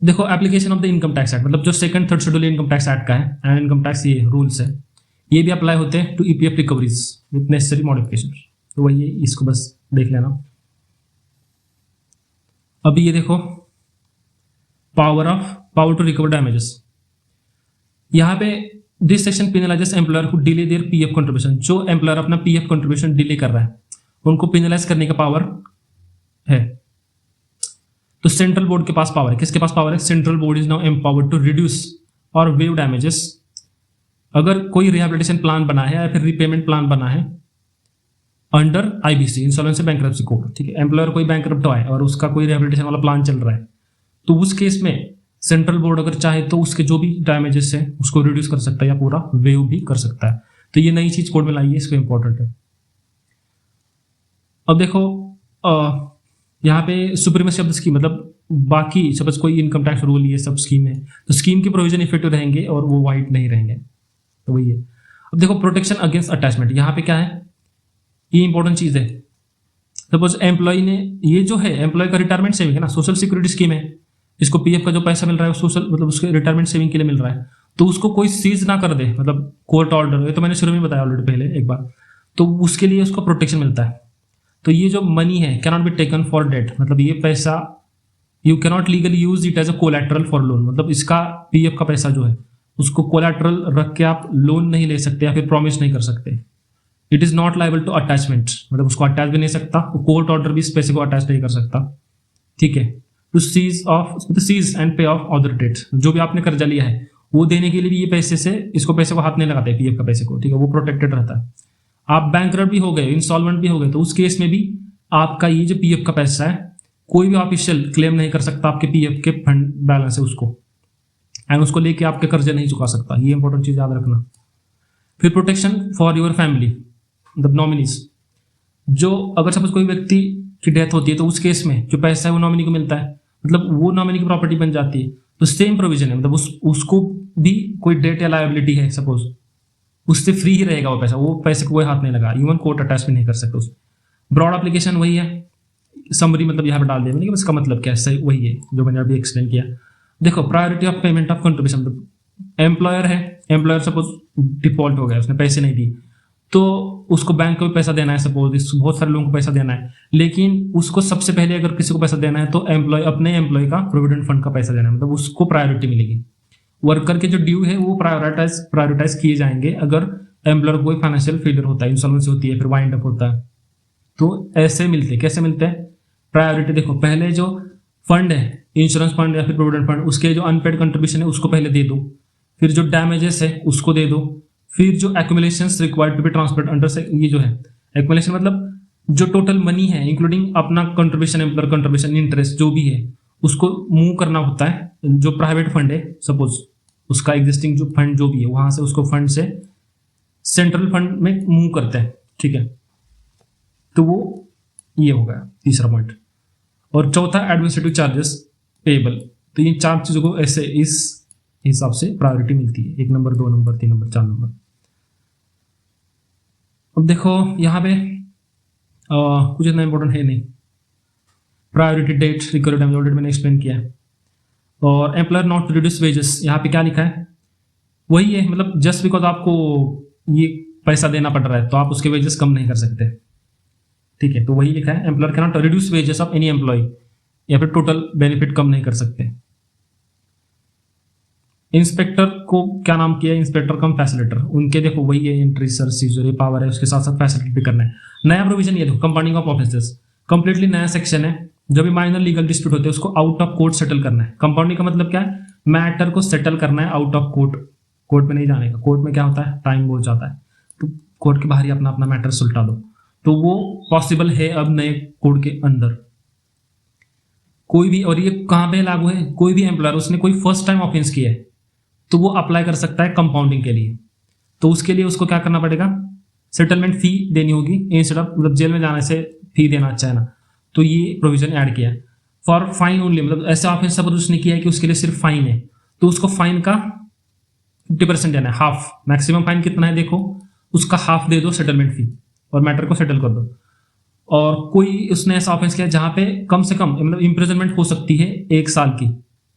देखो application of the income tax act, मतलब जो second third schedule income tax act का है, एंड इनकम टैक्स ये रूल्स है, ये भी अप्लाई होते हैं to EPF recoveries with necessary modification. तो वही, इसको बस देख लेना। अभी ये देखो पावर टू रिकवर डैमेजेस, यहाँ पे this section penalises employer who delay their PF contribution, जो एम्प्लॉयर अपना पीएफ कंट्रीब्यूशन डिले कर रहा है उनको पेनलाइज करने का पावर है। तो सेंट्रल बोर्ड के पास पावर है, किसके पास पावर है? Central board is now empowered to reduce और वेव डैमेजेस। अगर कोई रिहैबिलिटेशन प्लान बना है या फिर रीपेमेंट प्लान बना है under IBC, insolvency bankruptcy code, ठीक है, एम्प्लॉयर कोई बैंकरप्ट हुआ है और उसका कोई रिहैबिलिटेशन वाला प्लान चल रहा है, तो उस केस में सेंट्रल बोर्ड अगर चाहे तो उसके जो भी डैमेजेस है उसको रिड्यूस कर सकता है या पूरा वेव भी कर सकता है। तो ये नई चीज कोड में लाई है, इसको इंपॉर्टेंट है। अब देखो यहाँ पे सुप्रीमेसी ऑफ द स्कीम, मतलब बाकी सपोज कोई इनकम टैक्स रूल ये सब स्कीम है, तो स्कीम के प्रोविजन इफेक्टिव रहेंगे और वो वाइट नहीं रहेंगे, तो वही है। अब देखो प्रोटेक्शन अगेंस्ट अटैचमेंट, यहाँ पे क्या है, ये इंपॉर्टेंट चीज है। सपोज एम्प्लॉय ने, ये जो है एम्प्लॉय का रिटायरमेंट सेविंग है ना, सोशल सिक्योरिटी स्कीम है, इसको पीएफ का जो पैसा मिल रहा है सोशल मतलब उसके रिटायरमेंट सेविंग के लिए मिल रहा है, तो उसको कोई सीज ना कर दे, मतलब कोर्ट ऑर्डर, ये तो मैंने शुरू में बताया ऑलरेडी पहले एक बार, तो उसके लिए उसको प्रोटेक्शन मिलता है। तो ये जो मनी है can not be taken for debt, मतलब ये पैसा you can not legally use it as a collateral for loan, मतलब इसका पीएफ का पैसा जो है उसको कोलैटरल रख के आप लोन नहीं ले सकते या फिर प्रॉमिस नहीं कर सकते। It is not liable to attachment, मतलब उसको अटैच भी नहीं सकता, कोर्ट ऑर्डर भी इस पैसे को अटैच नहीं कर सकता, ठीक है। टू सीज एंड पे ऑफ अदर डेट, जो भी आपने कर्जा लिया है वो देने के लिए भी ये पैसे से इसको पैसे को हाथ नहीं लगाते पीएफ का पैसे को, ठीक है, वो प्रोटेक्टेड रहता है। आप बैंकरप्ट भी हो गए, इंस्टॉलमेंट भी हो गए, तो उस केस में भी आपका ये जो पीएफ का पैसा है कोई भी ऑफिशियल क्लेम नहीं कर सकता आपके पीएफ के फंड बैलेंस है उसको, एंड उसको लेके आपके कर्जे नहीं चुका सकता, ये इंपॉर्टेंट चीज याद रखना। फिर प्रोटेक्शन फॉर योर फैमिली, मतलब नॉमिनीज, जो अगर सपोज कोई व्यक्ति की डेथ होती है तो उस केस में जो पैसा है वो नॉमिनी को मिलता है, मतलब वो नॉमिनी की प्रॉपर्टी बन जाती है, तो सेम प्रोविजन है, मतलब उसको भी कोई डेट या लायबिलिटी है सपोज, उससे फ्री ही रहेगा वो पैसा, वो पैसे को कोई हाथ नहीं लगा, इवन कोर्ट अटैच भी नहीं कर सकता उसमें। ब्रॉड एप्लीकेशन वही है, समरी मतलब यहाँ पे डाल दिया मैंने, इसका मतलब क्या है, सही वही है जो मैंने अभी एक्सप्लेन किया। देखो priority of payment of contribution, मतलब एम्प्लॉयर है, एम्प्लॉयर सपोज डिफॉल्ट हो गया, उसने पैसे नहीं दिए, तो उसको बैंक को भी पैसा देना है, सपोज बहुत सारे लोगों को पैसा देना है, लेकिन उसको सबसे पहले अगर किसी को पैसा देना है तो एम्प्लॉय अपने एम्प्लॉय का प्रोविडेंट फंड का पैसा देना है, मतलब उसको प्रायोरिटी मिलेगी। वर्कर के जो ड्यू है वो प्रायोरिटाइज किए जाएंगे अगर एम्प्लॉयर को कोई फाइनेंशियल फेलियर होता है, इंसॉल्वेंसी होती है, फिर वाइंड अप होता है, तो ऐसे मिलते हैं। कैसे मिलते हैं प्रायोरिटी, देखो पहले जो फंड है इंश्योरेंस फंड या फिर प्रोविडेंट फंड, उसके जो अनपेड कंट्रीब्यूशन है उसको पहले दे दो, फिर जो डैमेजेस है उसको दे दो, फिर जो accumulations required to be transferred under से, ये जो है एक्यूमुलेशन मतलब जो टोटल मनी है इंक्लूडिंग अपना कंट्रीब्यूशन, एम्प्लॉयर कंट्रीब्यूशन, इंटरेस्ट जो भी है उसको मूव करना होता है। जो प्राइवेट फंड है सपोज उसका एग्जिस्टिंग जो फंड जो भी है वहां से उसको फंड से सेंट्रल फंड में मूव करते हैं, ठीक है, तो वो ये हो गया तीसरा पॉइंट। और चौथा एडमिनिस्ट्रेटिव चार्जेस पेएबल, तो ये चार चीजों को ऐसे इस हिसाब से प्रायोरिटी मिलती है, 1 नंबर 2 नंबर 3 नंबर 4 नंबर। अब देखो यहाँ पे कुछ इतना इंपॉर्टेंट है नहीं, priority debt recovery time already मैंने एक्सप्लेन किया है। और employer not to reduce wages, यहाँ पे क्या लिखा है वही है, मतलब जस्ट बिकॉज आपको ये पैसा देना पड़ रहा है तो आप उसके वेजेस कम नहीं कर सकते, ठीक है, तो वही लिखा है employer can not reduce wages of any employ, या फिर टोटल बेनिफिट कम नहीं कर सकते। इंस्पेक्टर को क्या नाम किया, इंस्पेक्टर कम फैसिलिटेटर, उनके देखो वही है एंट्री सर्च सीजर ये पावर है, उसके साथ साथ फैसिलिटी भी करना है। नया प्रोविजन ये देखो कंपाउंडिंग ऑफ ऑफेंसेस, कंप्लीटली नया सेक्शन है, जब भी माइनर लीगल डिस्प्यूट होते हैं उसको आउट ऑफ कोर्ट सेटल करना है। कंपाउंडिंग का मतलब क्या है, मैटर को सेटल करना है आउट ऑफ कोर्ट, कोर्ट में नहीं जाने का, कोर्ट में क्या होता है टाइम बहुत जाता है, तो कोर्ट के बाहर ही अपना अपना मैटर सुलटा दो, तो वो पॉसिबल है अब नए कोड के अंदर। कोई भी, और ये कहां पे लागू है, कोई भी एम्प्लॉयर उसने कोई फर्स्ट टाइम ऑफेंस किया है तो वो अप्लाई कर सकता है कंपाउंडिंग के लिए, तो उसके लिए उसको क्या करना पड़ेगा, सेटलमेंट फी देनी होगी इंस्टेड ऑफ, मतलब जेल में जाने से फी देना अच्छा है ना, तो ये प्रोविजन ऐड किया है। फॉर फाइन ओनली, मतलब ऐसा ऑफेंस सपोज उसने किया है कि उसके लिए सिर्फ फाइन है तो उसको फाइन का 50% देना है, हाफ, मैक्सिमम फाइन कितना है देखो उसका हाफ दे दो सेटलमेंट फी और मैटर को सेटल कर दो। और कोई उसने ऐसा ऑफेंस किया जहां पे कम से कम मतलब इंप्रिजनमेंट हो सकती है 1 साल की,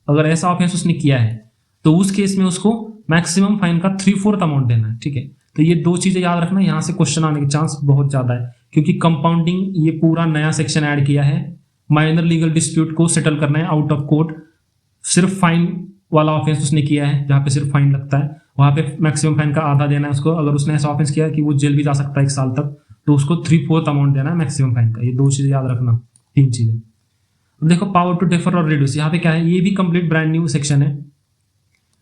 अगर ऐसा ऑफेंस उसने किया है तो उस केस में उसको मैक्सिमम फाइन का 3/4 अमाउंट देना है, ठीक है। तो ये 2 चीजें याद रखना, यहाँ से क्वेश्चन आने के चांस बहुत ज्यादा है, क्योंकि कंपाउंडिंग ये पूरा नया सेक्शन ऐड किया है, माइनर लीगल डिस्प्यूट को सेटल करना है आउट ऑफ कोर्ट, सिर्फ फाइन वाला ऑफेंस उसने किया है जहाँ पे सिर्फ फाइन लगता है वहां पे मैक्सिमम फाइन का आधा देना है उसको, अगर उसने ऐसा ऑफेंस किया कि वो जेल भी जा सकता है 1 साल तक तो उसको 3/4 अमाउंट देना है मैक्सिमम फाइन का। ये 2 चीजें याद रखना, 3 चीजें। अब देखो पावर टू डिफर और रिड्यूस, यहाँ पे क्या है, ये भी कंप्लीट ब्रांड न्यू सेक्शन है,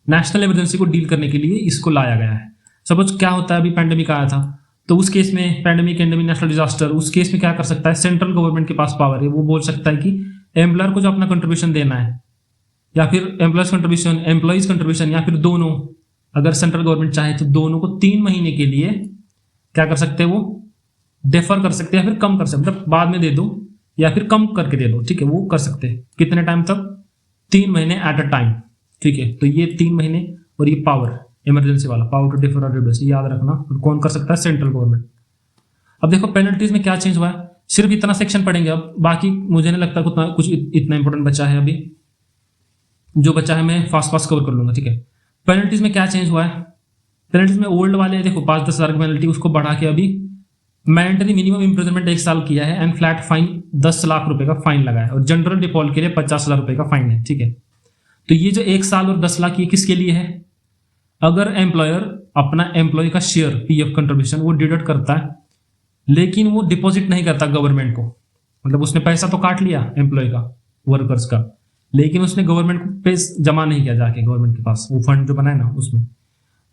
नेशनल इमरजेंसी को डील करने के लिए इसको लाया गया है। सपोज क्या होता है, अभी पैंडेमिक आया था तो उस केस में पैंडेमिक एंडेमिक नेशनल डिजास्टर, उस केस में क्या कर सकता है, सेंट्रल गवर्नमेंट के पास पावर है, वो बोल सकता है कि एम्प्लॉयर को जो अपना कंट्रीब्यूशन देना है या फिर एम्प्लॉयज कंट्रीब्यूशन या फिर दोनों अगर सेंट्रल गवर्नमेंट चाहे तो दोनों को 3 महीने के लिए क्या कर सकते हैं, वो डेफर कर सकते हैं या फिर कम कर सकते हैं, मतलब बाद में दे दो या फिर कम करके दे दो, ठीक है, वो कर सकते हैं। कितने टाइम तक? 3 महीने एट अ टाइम, ठीक है। तो ये 3 महीने, और ये पावर इमरजेंसी वाला पावर टू डिफर और रिवर्स, याद रखना। और कौन कर सकता है? Central government. अब देखो पेनल्टीज में क्या चेंज हुआ है, सिर्फ इतना सेक्शन पढ़ेंगे अब, बाकी मुझे नहीं लगता कुछ इतना इंपॉर्टेंट बचा है अभी, जो बचा है मैं फास्ट फास्ट कवर कर लूंगा, ठीक है। पेनल्टीज में क्या चेंज हुआ है? पेनल्टीज में ओल्ड वाले देखो 5-10 हज़ार की पेनल्टी, उसको बढ़ा के अभी मैंडेटरी मिनिमम इंप्रिजनमेंट 1 साल किया है एंड फ्लैट फाइन 10 लाख रुपए का फाइन लगा है, और जनरल डिफॉल्ट के लिए 50,000 रुपए का फाइन है, ठीक है। तो ये जो 1 साल और 10 लाख ये किसके लिए है? अगर एम्प्लॉयर अपना एम्प्लॉय का शेयर पीएफ कंट्रीब्यूशन वो डिडक्ट करता है, लेकिन वो डिपॉजिट नहीं करता गवर्नमेंट को, मतलब उसने पैसा तो काट लिया एम्प्लॉय का, वर्कर्स का, लेकिन उसने गवर्नमेंट को पैसा जमा नहीं किया जाके गवर्नमेंट के पास, वो फंड जो बनाए ना उसमें,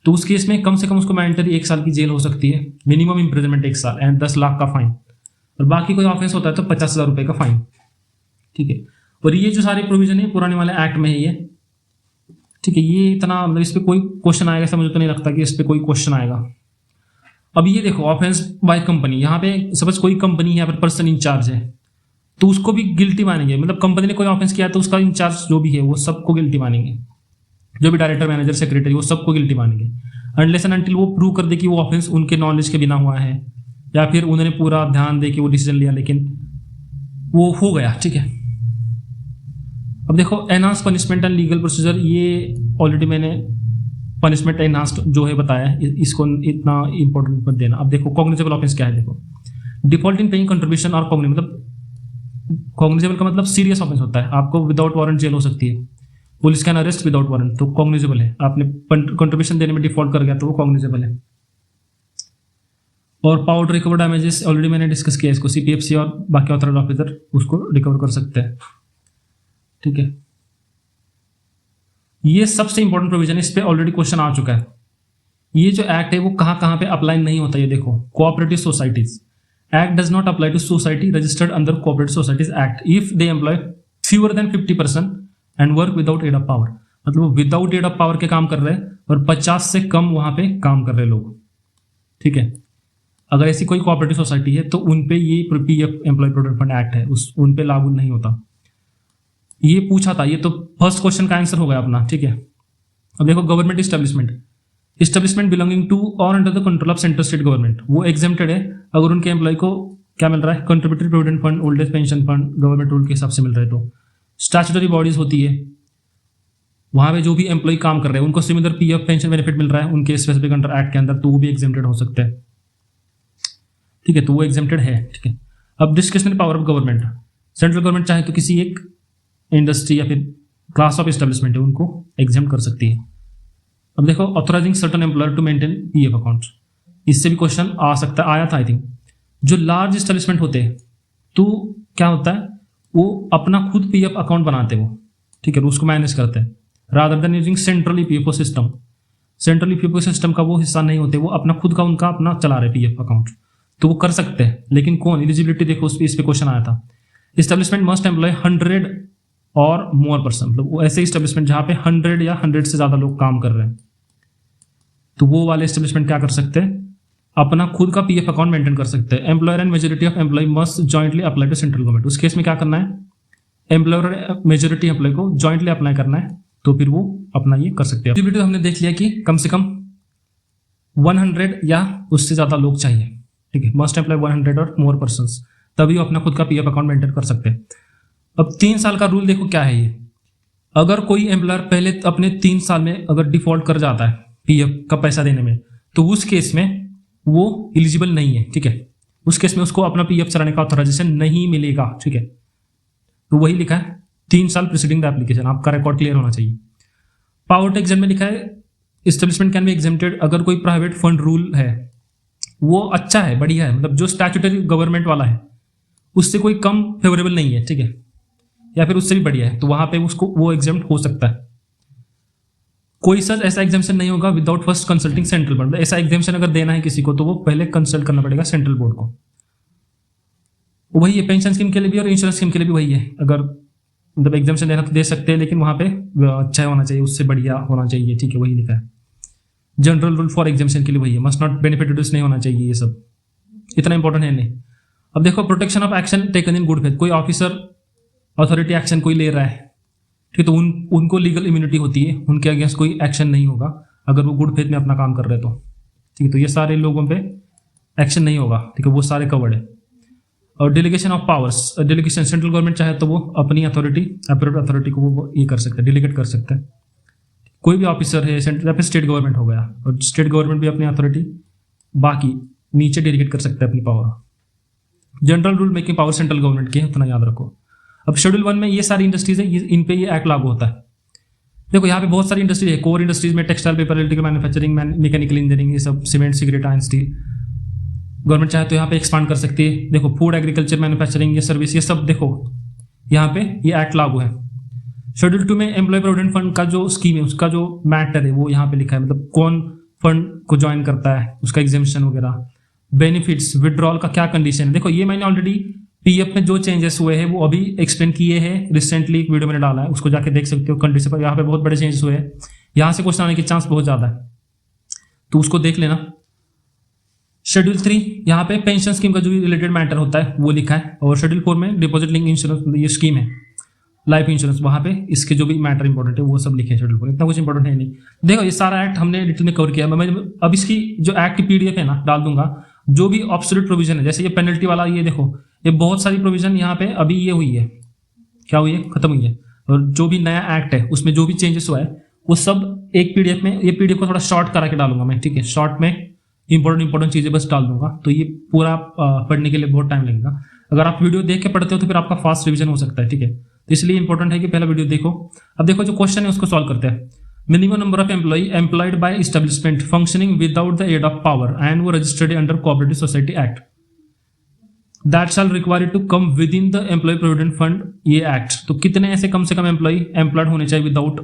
तो उस केस में कम से कम उसको मैंडेटरी 1 साल की जेल हो सकती है, मिनिमम इंप्रिजनमेंट 1 साल एंड 10 लाख का फाइन, और बाकी कोई ऑफेंस होता है तो 50,000 रुपए का फाइन, ठीक है। और ये जो सारे प्रोविजन है पुराने वाले एक्ट में है ये, ठीक है। ये इतना मतलब इस पर कोई क्वेश्चन आएगा ऐसा मुझे तो नहीं लगता कि इस पर कोई क्वेश्चन आएगा। अब ये देखो ऑफेंस बाय कंपनी, यहाँ पे सपोज कोई कंपनी यहाँ पर पर्सन इंचार्ज है तो उसको भी गिल्टी मानेंगे, मतलब कंपनी ने कोई ऑफेंस किया तो उसका इंचार्ज जो भी है वो सबको गिल्टी मानेंगे, जो भी डायरेक्टर मैनेजर सेक्रेटरी वो सबको गिल्टी मानेंगे, अनलेस एंड अनटिल वो प्रूव कर दे कि वो ऑफेंस उनके नॉलेज के बिना हुआ है, या फिर उन्होंने पूरा ध्यान दे के वो डिसीजन लिया लेकिन वो हो गया, ठीक है। अब देखो enhance punishment and legal procedure, ये ऑलरेडी मैंने पनिशमेंट एनहांस्ड जो है बताया है, इसको इतना इंपॉर्टेंट मत देना। अब देखो कॉग्निजेबल ऑफेंस क्या है, देखो डिफॉल्ट इन पेइंग कंट्रीब्यूशन और मतलब कॉग्निजेबल का मतलब सीरियस ऑफेंस होता है, आपको विदाउट वारंट जेल हो सकती है, police can arrest without warrant, तो कॉग्निजेबल है। आपने कंट्रीब्यूशन देने में डिफॉल्ट कर गया तो वो कॉग्निजेबल है। और power to recover damages already मैंने डिस्कस किया इसको, सीपीएफसी और बाकी ऑथराइज्ड ऑफिसर उसको रिकवर कर सकते हैं, ठीक है। ये सबसे इंपॉर्टेंट प्रोविजन है, इस पे ऑलरेडी क्वेश्चन आ चुका है। ये जो एक्ट है वो कहां कहां पे अप्लाई नहीं होता, ये देखो cooperative societies act does not apply to society registered under cooperative societies act if they employ fewer than 50% and work without aid of power, मतलब वो विदाउट एड ऑफ पावर के काम कर रहे हैं और 50 से कम वहां पे काम कर रहे लोग, ठीक है। अगर ऐसी कोई कोऑपरेटिव सोसाइटी है तो उनपे ये PF employ provident fund act है उन पे लागू नहीं होता। ये पूछा था, ये तो फर्स्ट क्वेश्चन का आंसर हो गया अपना, ठीक है। अब देखो गवर्नमेंट इस्टेब्लिशमेंट बिलोंगिंग टू और under the control of central state government, वो एग्जेम्प्टेड है अगर उनके एम्प्लॉय को क्या मिल रहा है, contributory provident fund, old age pension fund government rule के हिसाब से मिल रहा है। तो स्टैट्यूटरी बॉडीज होती है, वहां पे जो भी एम्प्लॉय काम कर रहे हैं उनको सिमिलर पीएफ पेंशन बेनिफिट मिल रहा है उनके स्पेसिफिक अंडर एक्ट के अंदर, तो वो भी एग्जेम्प्टेड हो सकते हैं, ठीक है। तो वो एग्जेम्प्टेड है, ठीक है। अब discretionary power of government, central government चाहे तो किसी एक इंडस्ट्री या फिर क्लास ऑफ एस्टेब्लिशमेंट है उनको एग्जेम्प्ट कर सकती है। अब देखो authorising certain employer to maintain PF account, इससे भी क्वेश्चन आ सकता है, आया था आई थिंक। जो लार्ज एस्टेब्लिशमेंट होते हैं तो क्या होता है, वो अपना खुद पीएफ अकाउंट बनाते हैं वो, ठीक है, उसको मैनेज करते हैं rather than using central EPFO system. Central EPFO system का वो हिस्सा नहीं होते, वो अपना खुद का उनका अपना चला रहे पीएफ अकाउंट, तो वो कर सकते हैं। लेकिन कौन, एलिजिबिलिटी देखो इस पे क्वेश्चन आया था। एस्टेब्लिशमेंट मस्ट एम्प्लॉय 100 और मोर पर्सन, मतलब वो ऐसे एस्टेब्लिशमेंट जहां पे 100 या 100 से ज्यादा लोग काम कर रहे हैं, तो वो वाले एस्टेब्लिशमेंट क्या कर सकते हैं, अपना खुद का पीएफ अकाउंट मेंटेन कर सकते हैं। Employer and majority of employ must jointly apply to central government, उस केस में क्या करना है, एम्प्लॉयर और मेजोरिटी एम्प्लॉय को जॉइंटली अप्लाई करना है, तो फिर वो अपना ये कर सकते हैं। एलिजिबिलिटी तो हमने देख लिया कि कम से कम 100 या उससे ज्यादा लोग चाहिए, ठीक है, मस्ट एम्प्लॉय 100 और मोर पर्सन, तभी वो अपना खुद का पीएफ अकाउंट मेंटेन कर सकते हैं। अब 3 साल का रूल देखो क्या है ये, अगर कोई एम्प्लॉयर पहले अपने 3 साल में अगर डिफॉल्ट कर जाता है पीएफ का पैसा देने में, तो उस केस में वो एलिजिबल नहीं है, ठीक है, उस केस में उसको अपना पीएफ चलाने का ऑथराइजेशन नहीं मिलेगा, ठीक है। तो वही लिखा है 3 साल प्रीसीडिंग द एप्लीकेशन, आपका रिकॉर्ड क्लियर होना चाहिए। पावर टू एग्जेम्प्ट में लिखा है एस्टेब्लिशमेंट कैन बी एग्जेम्प्टेड, अगर कोई प्राइवेट फंड रूल है वो अच्छा है, बढ़िया है, मतलब जो स्टैट्यूटरी गवर्नमेंट वाला है उससे कोई कम फेवरेबल नहीं है, ठीक है, या फिर उससे भी बढ़िया है, तो वहां पे उसको वो एग्जाम हो सकता है। कोई सच ऐसा एग्जामिशन नहीं होगा without first consulting central board, ऐसा एग्जामिशन अगर देना है किसी को तो वो पहले कंसल्ट करना पड़ेगा सेंट्रल बोर्ड को। वही है पेंशन स्कीम के लिए भी और इंश्योरेंस स्कीम के लिए भी वही है, अगर मतलब एग्जामिशन देना तो दे सकते हैं, लेकिन वहां पे अच्छा होना चाहिए, उससे बढ़िया होना चाहिए, ठीक है, वही लिखा है। जनरल रूल फॉर एग्जामिशन के लिए वही है, मस्ट नॉट बेनिफिट रिड्यूस नहीं होना चाहिए, ये सब इतना इंपॉर्टेंट है नहीं। अब देखो protection of action taken in good faith, कोई ऑफिसर अथॉरिटी एक्शन कोई ले रहा है, ठीक है, तो उनको लीगल इम्यूनिटी होती है, उनके अगेंस्ट कोई एक्शन नहीं होगा अगर वो गुड फेथ में अपना काम कर रहे हैं तो, ठीक है, तो ये सारे लोगों पे एक्शन नहीं होगा, ठीक है, वो सारे कवर्ड है। और delegation of powers, delegation central government चाहे तो वो अपनी अथॉरिटी अप्रोप्रिएट अथॉरिटी को वो ये कर सकते हैं, डेलीगेट कर सकते हैं। कोई भी ऑफिसर है सेंट्रल या फिर स्टेट गवर्नमेंट हो गया, और स्टेट गवर्नमेंट भी अपनी अथॉरिटी बाकी नीचे डेलीगेट कर सकते हैं अपनी power. General rule making power central government की है, उतना याद रखो। अब शेड्यूल 1 में ये सारी इंडस्ट्रीज है, इन पे ये एक्ट लागू होता है। देखो यहाँ पे बहुत सारी इंडस्ट्रीज है, कोर इंडस्ट्रीज में textile, paper, electrical manufacturing, mechanical engineering, ये सब, cement, cigarette, iron, steel. Government चाहे तो यहाँ पे एक्सपांड कर सकती है। देखो फूड, एग्रीकल्चर, मैन्युफैक्चरिंग, ये सर्विस, ये सब देखो यहाँ पे ये एक्ट लागू है। शेड्यूल 2 में एम्प्लॉय प्रोविडेंट फंड का जो स्कीम है, उसका जो मैटर है वो यहाँ पे लिखा है, मतलब कौन फंड को ज्वाइन करता है, उसका एग्जेम्पशन वगैरह। बेनिफिट्स, विड्रॉल का क्या कंडीशन है, देखो ये मैंने ऑलरेडी पीएफ में जो चेंजेस हुए हैं वो अभी एक्सप्लेन किए हैं, रिसेंटली एक वीडियो मैंने डाला है, उसको जाके देख सकते हो। कंडीशन पर यहाँ पे बहुत बड़े चेंजेस हुए हैं, यहाँ से क्वेश्चन आने के चांस बहुत ज्यादा है, तो उसको देख लेना। शेड्यूल 3 यहाँ पे पेंशन स्कीम का जो रिलेटेड मैटर होता है वो लिखा है, और शेड्यूल 4 में डिपॉजिट लिंक इंश्योरेंस, ये स्कीम है लाइफ इंश्योरेंस, वहाँ पे इसके जो भी मैटर इंपॉर्टेंट है वो सब लिखे हैं शेड्यूल 4, इतना कुछ इंपॉर्टेंट है नहीं। देखो ये सारा एक्ट हमने डिटेल में कवर किया, मैं अब इसकी जो एक्ट की पीडीएफ है ना डाल दूंगा, जो भी ऑब्सोल्यूट प्रोविजन है, जैसे ये पेनल्टी वाला, ये देखो ये बहुत सारी प्रोविजन यहाँ पे अभी ये हुई है, क्या हुई है, खत्म हुई है। और जो भी नया एक्ट है उसमें जो भी चेंजेस हुआ है वो सब एक पीडीएफ में, ये पीडीएफ को थोड़ा शॉर्ट करा के डालूंगा मैं, ठीक है, शॉर्ट में इंपॉर्टेंट चीजें बस डाल दूंगा, तो ये पूरा पढ़ने के लिए बहुत टाइम लगेगा। अगर आप वीडियो देख के पढ़ते हो तो फिर आपका फास्ट रिवीजन हो सकता है, ठीक है, तो इसलिए इंपॉर्टेंट है कि पहला वीडियो देखो। अब देखो जो क्वेश्चन है उसको सॉल्व करते हैं। Minimum number of employ employed by establishment functioning without the aid of power and वो registered under cooperative society act that shall require to come within the employ provident fund, ये act, तो कितने ऐसे कम से कम employ employed होने चाहिए without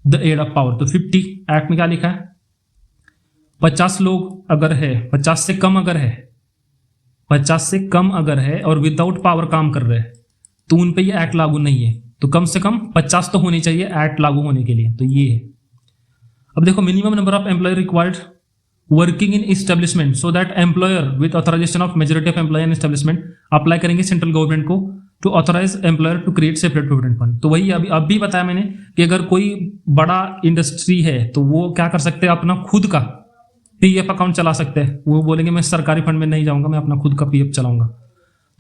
the aid of power, तो 50 act में क्या लिखा है, 50 लोग अगर है, 50 से कम अगर है, 50 से कम अगर है और विदाउट पावर काम कर रहे हैं तो उन पे ये एक्ट लागू नहीं है, तो कम से कम 50 तो होनी चाहिए एक्ट लागू होने के लिए, तो ये है। अब देखो minimum number of employ required working in establishment so that employer with authorisation of majority of employ in establishment apply करेंगे सेंट्रल गवर्नमेंट को to authorise employer to create separate provident fund. तो वही अभी भी बताया मैंने कि अगर कोई बड़ा इंडस्ट्री है तो वो क्या कर सकते हैं, अपना खुद का पीएफ अकाउंट चला सकते हैं। वो बोलेंगे मैं सरकारी फंड में नहीं जाऊंगा, मैं अपना खुद का पीएफ चलाऊंगा।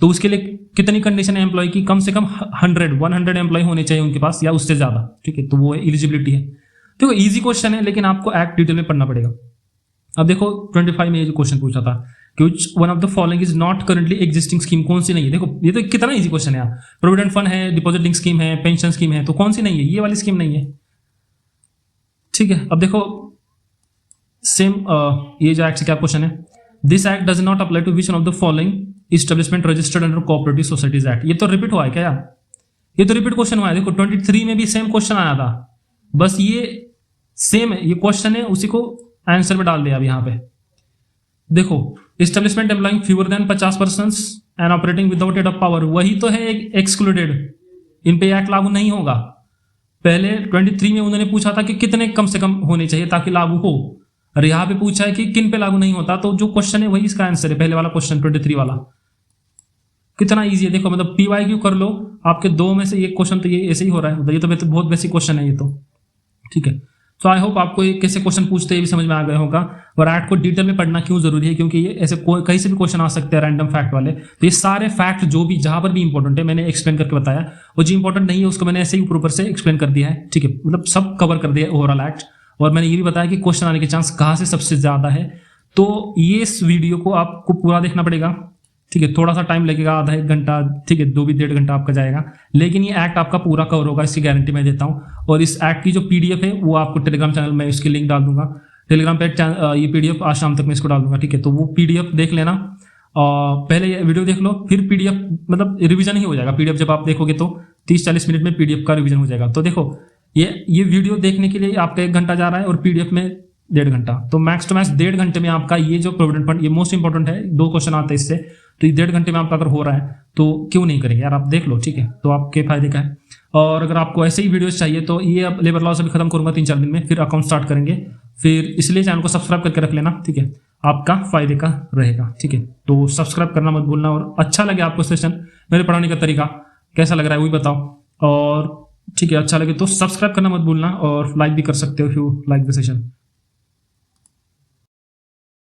तो उसके लिए कितनी कंडीशन है एम्प्लॉय की, कम से कम 100 एम्प्लॉय होने चाहिए उनके पास या उससे ज्यादा, ठीक है, तो वो एलिजिबिलिटी है। देखो इजी क्वेश्चन है लेकिन आपको एक्ट डिटेल में पढ़ना पड़ेगा। अब देखो 25 में ये जो क्वेश्चन पूछा था कि which one of the following is not currently existing scheme, कौन सी नहीं है। देखो ये तो कितना इजी क्वेश्चन है यार, प्रोविडेंट फंड है, डिपॉजिट लिंक स्कीम है, पेंशन स्कीम है, तो कौन सी नहीं है, ये वाली स्कीम नहीं है, ठीक है। अब देखो सेम ये जो एक्ट से क्या क्वेश्चन है, this act does not apply to which one of the following establishment registered under cooperative societies act. ये तो रिपीट हुआ है क्या यार, ये तो रिपीट क्वेश्चन हुआ है। देखो 23 में भी सेम क्वेश्चन आया था, बस ये सेम है, ये क्वेश्चन है, उसी को आंसर में डाल दिया अब यहाँ पे। देखो establishment employing fewer than 50 person and operating without aid of power, वही तो है एक्सक्लूडेड, इन पे एक्ट लागू नहीं होगा। पहले 23 में उन्होंने पूछा था कि कितने कम से कम होने चाहिए ताकि लागू हो, और यहाँ पे पूछा है कि किन पे लागू नहीं होता, तो जो क्वेश्चन है वही इसका आंसर है, पहले वाला क्वेश्चन 23 वाला। कितना इजी है देखो, मतलब पीवाईक्यू कर लो, आपके दो में से एक क्वेश्चन तो ये ऐसे ही हो रहा है, ये तो बहुत बेसिक क्वेश्चन है ये तो, ठीक है। तो आई होप आपको ये कैसे क्वेश्चन पूछते हैं ये भी समझ में आ गया होगा। और एक्ट को डिटेल में पढ़ना क्यों जरूरी है, क्योंकि ये ऐसे कहीं से भी क्वेश्चन आ सकते हैं रैंडम फैक्ट वाले, तो ये सारे फैक्ट जो भी जहां पर भी इंपॉर्टेंट है मैंने एक्सप्लेन करके बताया, और जो इंपॉर्टेंट नहीं है उसको मैंने ऐसे ही ऊपर से एक्सप्लेन कर दिया है, ठीक है, मतलब सब कवर कर दिया ओवरऑल एक्ट। और मैंने ये भी बताया कि क्वेश्चन आने के चांस कहाँ से सबसे ज्यादा है, तो ये इस वीडियो को आपको पूरा देखना पड़ेगा, ठीक है। थोड़ा सा टाइम लगेगा, आधा एक घंटा, ठीक है, 2-1.5 घंटा आपका जाएगा, लेकिन ये एक्ट आपका पूरा कवर होगा, इसकी गारंटी मैं देता हूँ। और इस एक्ट की जो पीडीएफ है वो आपको टेलीग्राम चैनल में इसकी लिंक डाल दूंगा, टेलीग्राम पे ये पीडीएफ आज शाम तक मैं इसको डाल दूंगा, ठीक है। तो वो पीडीएफ देख लेना, पहले ये वीडियो देख लो, फिर पीडीएफ मतलब रिवीजन ही हो जाएगा। पीडीएफ जब आप देखोगे तो 30-40 मिनट में पीडीएफ का रिवीजन हो जाएगा। तो देखो ये वीडियो देखने के लिए आपका 1 घंटा जा रहा है और पीडीएफ में 1.5 घंटा, तो मैक्स टू मैक्स 1.5 घंटे में आपका ये जो प्रोविडेंट फंड, ये मोस्ट इंपॉर्टेंट है, 2 क्वेश्चन आते हैं इससे, तो ये 1.5 घंटे में आपका अगर हो रहा है तो क्यों नहीं करेंगे यार, आप देख लो, ठीक है, तो आपके फायदे का है। और अगर आपको ऐसे ही वीडियोस चाहिए तो ये अब लेबर लॉस अभी खत्म करूंगा 3-4 दिन में, फिर अकाउंट स्टार्ट करेंगे। फिर इसलिए चैनल को सब्सक्राइब करके रख लेना, ठीक है, आपका फायदे का रहेगा, ठीक है। तो सब्सक्राइब करना मत भूलना, और अच्छा लगे आपको सेशन, मेरे पढ़ाने का तरीका कैसा लग रहा है वही बताओ। और ठीक है, अच्छा लगे तो सब्सक्राइब करना मत भूलना, और लाइक भी कर सकते हो if you like the session.